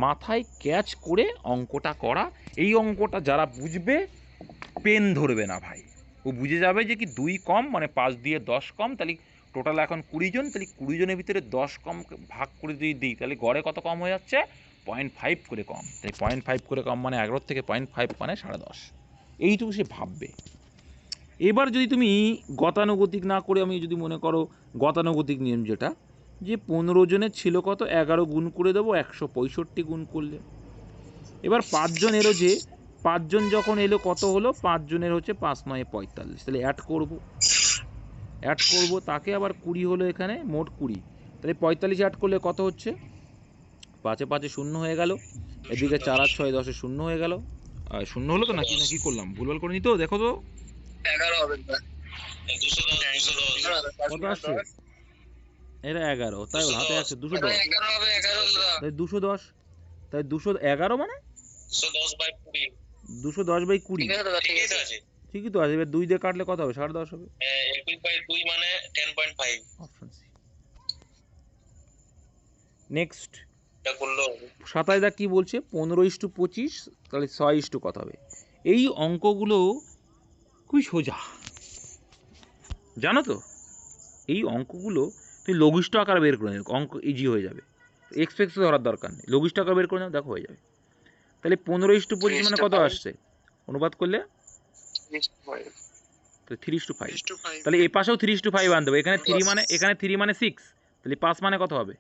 মাথায় ক্যাচ করে অঙ্কটা করা। এই অঙ্কটা যারা বুঝবে পেন ধরবে না ভাই, ও বুঝে যাবে যে কি 2 কম মানে 5 দিয়ে 10 কম, তাহলে টোটাল এখন 20 জন, তাহলে 20 জনের ভিতরে 10 কম ভাগ করে যদি দিই তাহলে গড়ে কত কম হয়ে যাচ্ছে? 0.5 করে কম। তাই 0.5 করে কম মানে 11 থেকে 0.5 মানে 10.5। এইটুকু সে ভাববে। এবার যদি তুমি গতানুগতিক না করে, আমি যদি মনে করো গতানুগতিক নিয়ম যেটা, যে 15 জনের ছিল কত? 11 গুণ করে দেবো 165 গুণ করলে। এবার 5 জন এলো, যে 5 জন যখন এলো কত হলো? 5 জনের হচ্ছে 5 9 45। তাহলে অ্যাড করব তাকে, আবার 20 হলো এখানে, মোট 20। তাহলে 45 অ্যাড করলে কত হচ্ছে? 5 5 শূন্য হয়ে গেল, এদিকে 4 আর 6 10 শূন্য হয়ে গেল। শূন্য হলো তো নাকি, না কি করলাম? ভুলভাল করে নি তো? দেখো তো 11 হবে না। কত আসছে? এটা 11, তাই বল হাতে আছে 210। 11 হবে 11 দাদা। তাই 210, তাই 211 মানে 210/20। ঠিক আছে দাদা, ঠিক আছে। ঠিকই তো আছে। এবার 2 দিয়ে কাটলে কত হবে? 10.5 হবে। 21/2 মানে 10.5। Option C. নেক্সট এটা করলো 27 দা কি বলছে? 15:25, তাহলে 6 কত হবে? এই অঙ্কগুলো খুবই সোজা, জানো তো? এই অঙ্কগুলো তুই লঘিষ্ঠ আকার বের করে নেবে, অঙ্ক ইজি হয়ে যাবে। এক্সপেক্স ধরার দরকার নেই, লঘিষ্ঠ আকার বের করে নেবে, দেখো হয়ে যাবে। তাহলে 15:25 মানে কত আসছে? অনুপাত করলে তো 3:5। তাহলে এ পাশেও 3:5 আনতে হবে। এখানে 3 মানে, এখানে 3 মানে 6, তাহলে 5 মানে কত হবে?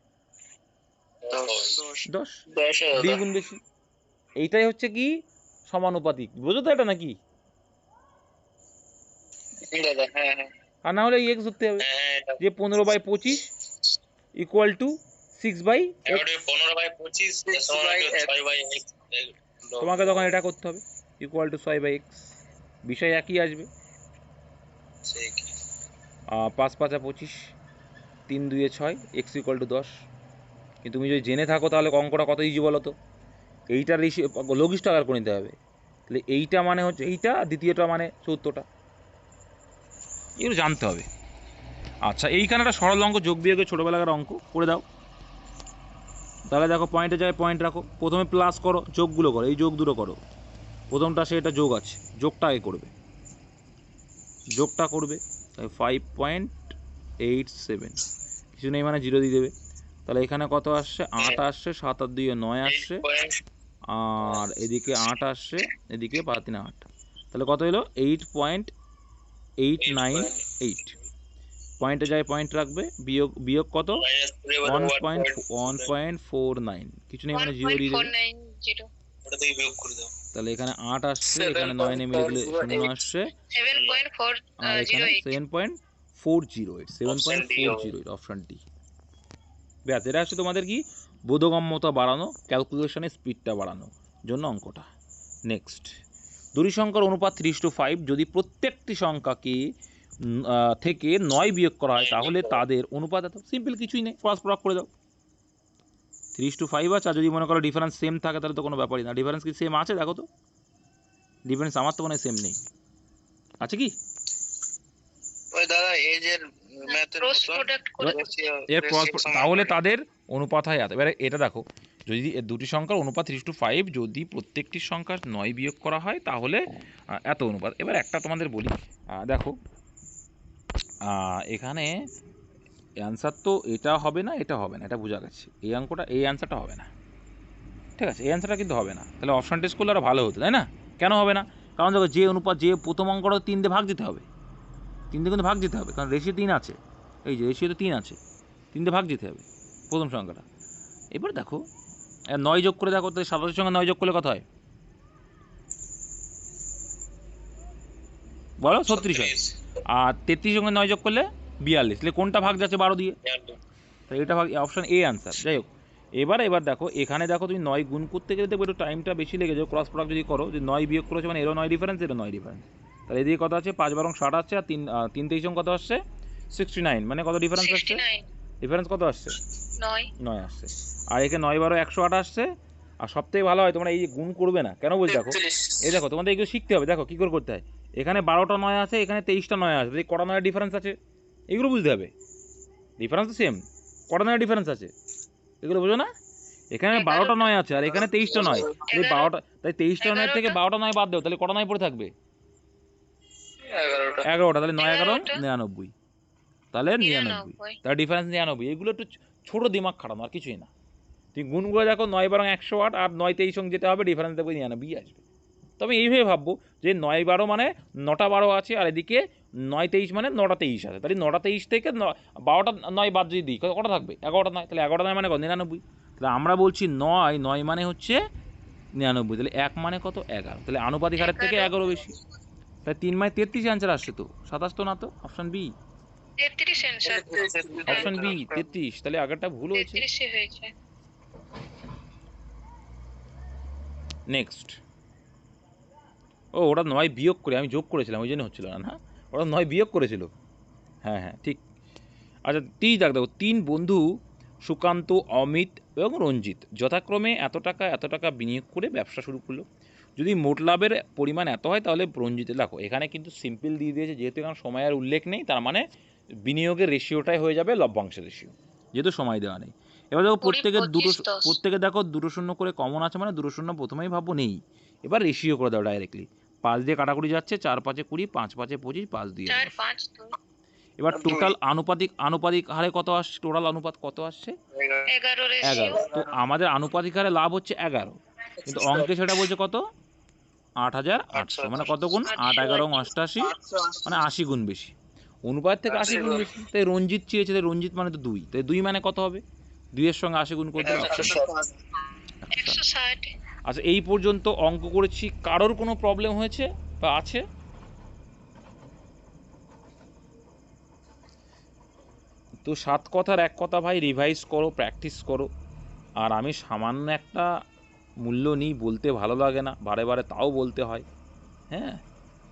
10। 2 গুণ বেশি। এইটাই হচ্ছে কি সমানুপাতিক, বুঝো তো এটা নাকি? দাদা। হ্যাঁ হ্যাঁ আর না হলে এক্স ধরতে হবে, যে 15/25 ইকুয়াল টু 6/x। 15/25 6/x। তোমাকে তখন এটা করতে হবে, ইকুয়াল টু 6/x। বিষয় একই আসবে। 5 5 25, 3 2 6, এক্স ইকুয়াল টু 10। কিন্তু তুমি যদি জেনে থাকো তাহলে অঙ্কটা কত ইজি বলো তো? এইটার লঘিষ্ঠ আকার করে নিতে হবে। তাহলে এইটা মানে হচ্ছে এইটা, দ্বিতীয়টা মানে 74টা। এগুলো জানতে হবে। আচ্ছা, এইখানে একটা সরল অঙ্ক, যোগ বিয়োগের ছোটোবেলাকার অঙ্ক করে দাও। তাহলে দেখো পয়েন্টে যায় পয়েন্ট রাখো, প্রথমে প্লাস করো, যোগগুলো করো, এই যোগ দুটো করো। প্রথমটা সে এটা যোগ আছে, যোগটা আগে করবে, যোগটা করবে। তাই 5.87, কিছু নেই মানে 0 দিয়ে দেবে। তাহলে এখানে কত আসছে? 8 আসছে, 7 আর 2 9 আসছে, আর এদিকে 8 আসছে, এদিকে 5 3 8। তাহলে কত এলো? 8.898। পয়েন্টে যায় পয়েন্ট রাখবে, বিয়োগ বিয়োগ কত? 1.49, কিছু নেই মানে 0 দিয়ে দেবে। 1.490 তাহলে এখানে 8 আসছে, এখানে 9 নেমে গেলে 0 আসছে, 7.408 আর এখানে 7.408, 7.408, অপশন ডি। ব্যাস, এটা হচ্ছে তোমাদের কি বোধগম্যতা বাড়ানো, ক্যালকুলেশনের স্পিডটা বাড়ানোর জন্য অঙ্কটা। নেক্সট, দুটি সংখ্যার অনুপাত 3:5, যদি প্রত্যেকটি সংখ্যাকে থেকে 9 বিয়োগ করা হয় তাহলে তাদের অনুপাত এত। সিম্পল, কিছুই নেই, ক্রস প্রডাক্ট করে দাও। 3:5 আছে, আর যদি মনে করো ডিফারেন্স সেম থাকে তাহলে তো কোনো ব্যাপারই না। ডিফারেন্স কি সেম আছে? দেখো তো, ডিফারেন্স আমার তো মনে হয় সেম নেই, আছে কি? ওই দাদা এজ এর ম্যাথের ক্রস প্রোডাক্ট করে এর তাহলে তাদের অনুপাত হয় এত। এবারে এটা দেখো, যদি দুটি সংখ্যার অনুপাত 3:5, যদি প্রত্যেকটি সংখ্যার 9 বিয়োগ করা হয় তাহলে এত অনুপাত। এবার একটা তোমাদের বলি, দেখো এখানে অ্যান্সার তো এটা হবে না, এটা হবে না, এটা বোঝা গেছে। এই অঙ্কটা, এই অ্যান্সারটা হবে না, ঠিক আছে? এই অ্যান্সারটা কিন্তু হবে না। তাহলে অপশান টেস্ট করলে আরও ভালো হতো, তাই না? কেন হবে না? কারণ দেখো, যে অনুপাত, যে প্রথম অঙ্কটা 3 দিয়ে ভাগ দিতে হবে, 3 দিয়ে কিন্তু ভাগ দিতে হবে, কারণ রেশিও 3 আছে। এই যে রেশিও তো 3 আছে, 3 দিয়ে ভাগ দিতে হবে প্রথম সংখ্যাটা। এবার দেখো 9 যোগ করে দেখো, তাহলে 27 সঙ্গে 9 যোগ করলে কত হয় বলো? 36 হয়। আর 33 সঙ্গে 9 যোগ করলে 42। তাহলে কোনটা ভাগ যাচ্ছে 12 দিয়ে? তো এটা ভাগ, অপশন এ আনসার। যাই হোক, এবার দেখো এখানে দেখো তুমি 9 গুণ করতে গেলে দেখো একটু টাইমটা বেশি লেগে যাবে। ক্রস প্রোডাক্ট যদি করো, যে 9 বিয়োগ করেছো মানে এরও 9 ডিফারেন্স, এরও 9 ডিফারেন্স, তাহলে এদিকে কত আছে? 5 12 60 আসছে, আর 3 23 কত আসছে? 69। মানে কত ডিফারেন্স আসছে? 69 ডিফারেন্স কত আসছে? 9 9 আসছে। আর এখানে 9 12 108 আসছে। আর সবথেকে ভালো হয় তোমরা এই যে গুণ করবে না কেন বলছি দেখো, এই দেখো তোমাদের এগুলো শিখতে হবে। দেখো কী করে করতে হয়। এখানে 12টা 9 আছে, এখানে 23টা 9 আছে, এই কটা 9 ডিফারেন্স আছে এগুলো বুঝতে হবে। ডিফারেন্স তো সেম, কটা 9 ডিফারেন্স আছে এগুলো বোঝো না? এখানে 12টা 9 আছে আর এখানে 23টা 9। এই 12টা, তাই 23টা 9 থেকে 12টা 9 বাদ দাও, তাহলে কটা 9 পড়ে থাকবে? 11টা। তাহলে 9 11 99, তাহলে 99, তাহলে ডিফারেন্স 99। এগুলো একটু ছোটো দিমাগ খাটানো, আর কিছুই না। তুমি গুণ করে দেখো 9 12 108 আর 9 23 সঙ্গে যেতে হবে, ডিফারেন্স দেখবে 99 আসবে। তবে এইভাবে ভাববো যে 9 12 মানে 9টা 12 আছে, আর এদিকে 9 23 মানে 9টা 23 আছে। তাহলে 9টা 23 থেকে 12টা 9 বাদ যদি দিই কটা থাকবে? 11টা 9। তাহলে 11টা 9 মানে কত? 99। তাহলে আমরা বলছি 9 মানে হচ্ছে 99। তাহলে 1 মানে কত? 11। তাহলে আনুপাতিক হারের থেকে 11 বেশি। তাহলে 3 মানে 33 অ্যান্সার আসছে তো, 27 তো না তো, option B. 33 answer, option B 33। তাহলে আগেরটা ভুল হয়েছে। 33 হয়েছে। নেক্সট। ও ওটা 9 বিয়োগ করে, আমি যোগ করেছিলাম ওই জন্য হচ্ছিল না। না, ওটা 9 বিয়োগ করেছিল। হ্যাঁ হ্যাঁ ঠিক। আচ্ছা 30 দেখো, 3 বন্ধু সুকান্ত, অমিত এবং রঞ্জিত যথাক্রমে এত টাকা বিনিয়োগ করে ব্যবসা শুরু করলো। যদি মোট লাভের পরিমাণ এত হয় তাহলে রঞ্জিতে, দেখো এখানে কিন্তু সিম্পল দিয়ে দিয়েছে, যেহেতু এখানে সময়ের উল্লেখ নেই, তার মানে বিনিয়োগের রেশিওটাই হয়ে যাবে লভ্যাংশের রেশিও, যেহেতু সময় দেওয়া নেই। এবার দেখো প্রত্যেকে দেখো 2 0 করে কমন আছে, মানে 2 0 প্রথমেই ভাববো নেই। এবার রেশিও করে দাও ডাইরেক্টলি। 5 দিয়ে কাটাকুটি যাচ্ছে, 4 5 20, 5 5 25, 5 দিয়ে 4 5 2। এবার টোটাল আনুপাতিক হারে কত আসছে? টোটাল অনুপাত কত আসছে? 11 রেশিও। 11। তো আমাদের আনুপাতিক হারে লাভ হচ্ছে 11, কিন্তু অঙ্কে সেটা বলছে কত? 8800। মানে কত গুণ? 8 11 88, মানে 80 গুণ বেশি। অনুপাত থেকে 80 গুণ বেশি। তাই রঞ্জিত চেয়েছে, তাই রঞ্জিত মানে তো 2, তাই 2 মানে কত হবে? 2 এর সঙ্গে 80 গুণ করতে হবে। 160। আচ্ছা এই পর্যন্ত অঙ্ক করেছি, কারোর কোনো প্রবলেম হয়েছে বা আছে? তো 7 কথার 1 কথা ভাই, রিভাইজ করো, প্র্যাকটিস করো। আর আমি সামান্য একটা মূল্য নিই, বলতে ভালো লাগে না, বারে বারে তাও বলতে হয়। হ্যাঁ,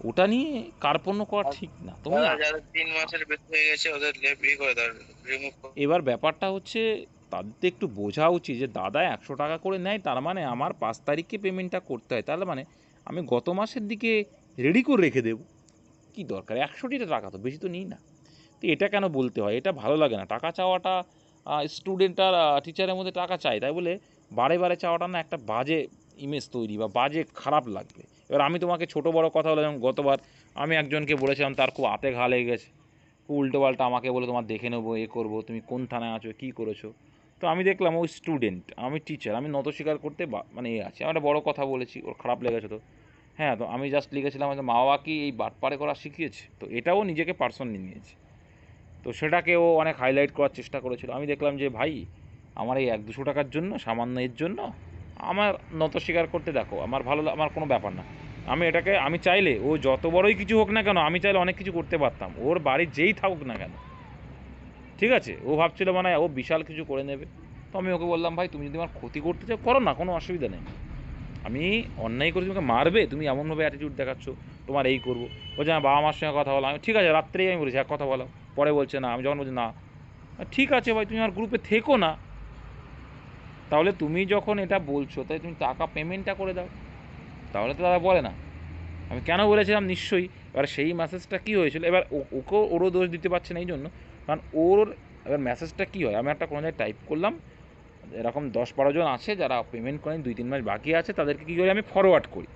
ওটা নিয়ে কার্পণ্য করা ঠিক না। তুমি যাদের 3 মাসের বেশি হয়ে গেছে ওদের করে দাও, রিমুভ করো। এবার ব্যাপারটা হচ্ছে তাদের একটু বোঝা উচিত যে দাদা 100 টাকা করে নেয়, তার মানে আমার 5 তারিখে পেমেন্টটা করতে হয়, তাহলে মানে আমি গত মাসের দিকে রেডি করে রেখে দেবো। কী দরকার? 100টিটা টাকা তো বেশি তো নিই না। তো এটা কেন বলতে হয়? এটা ভালো লাগে না। টাকা চাওয়াটা, স্টুডেন্ট আর টিচারের মধ্যে টাকা চাই, তাই বলে বারে বারে চাওয়াটা না একটা বাজে ইমেজ তৈরি, বা বাজে খারাপ লাগবে। এবার আমি তোমাকে ছোটো বড়ো কথা বলে, যেমন গতবার আমি একজনকে বলেছিলাম, তার খুব হাতে ঘা লেগে গেছে, খুব উল্টোপাল্টা আমাকে বলে তোমার দেখে নেবো, এ করবো, তুমি কোন থানায় আছো, কী করেছো। তো আমি দেখলাম ওই স্টুডেন্ট, আমি টিচার, আমি নত স্বীকার করতে মানে আছে, আমি একটা বড়ো কথা বলেছি, ওর খারাপ লেগেছে। তো হ্যাঁ, তো আমি জাস্ট লিখেছিলাম যে মা বাবা কি এই বাটপারে করা শিখিয়েছে। তো এটাও নিজেকে পার্সোনালি নিয়েছে। তো সেটাকে ও অনেক হাইলাইট করার চেষ্টা করেছিল। আমি দেখলাম যে ভাই, আমার এই 1-200 টাকার জন্য, সামান্য এর জন্য আমার নত স্বীকার করতে, দেখো আমার আমার কোনো ব্যাপার না। আমি চাইলে ও যত বড়ই কিছু হোক না কেন, আমি চাইলে অনেক কিছু করতে পারতাম, ওর বাড়ি যেই থাকুক না কেন। ঠিক আছে, ও ভাবছিল মানে ও বিশাল কিছু করে নেবে। তো আমি ওকে বললাম, ভাই তুমি যদি আমার ক্ষতি করতে চাও করো না, কোনো অসুবিধা নেই। আমি অন্যায় করে তোমাকে মারবে, তুমি এমনভাবে অ্যাটিটিউড দেখাচ্ছ, তোমার এই করবো। বলছে না, বাবা মার সঙ্গে কথা বলো। আমি ঠিক আছে, রাত্রেই আমি বলেছি এক কথা বলো। পরে বলছে না, আমি যখন বলছি না, ঠিক আছে ভাই তুমি আমার গ্রুপে থেকো না, তাহলে তুমি যখন এটা বলছো তাই তুমি টাকা পেমেন্টটা করে দাও। তাহলে তো দাদা বলে না। আমি কেন বলেছিলাম নিশ্চয়ই, এবার সেই মেসেজটা কী হয়েছিল, এবার ওকেও ওরও দোষ দিতে পারছে না এই জন্য, কারণ এবার মেসেজটা কী হয়, আমি একটা কোনো জায়গায় টাইপ করলাম, এরকম 10-12 জন আছে যারা পেমেন্ট করেন, 2-3 মাস বাকি আছে, তাদেরকে কী করে আমি ফরওয়ার্ড করি,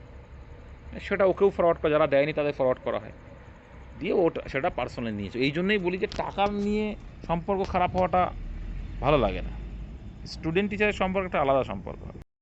সেটা ওকেও ফরওয়ার্ড করে, যারা দেয়নি তাদের ফরওয়ার্ড করা হয়, দিয়ে সেটা পার্সোনালি নিয়েছে। এই জন্যই বলি যে টাকা নিয়ে সম্পর্ক খারাপ হওয়াটা ভালো লাগে না। স্টুডেন্ট টিচারের সম্পর্ক একটা আলাদা সম্পর্ক হবে।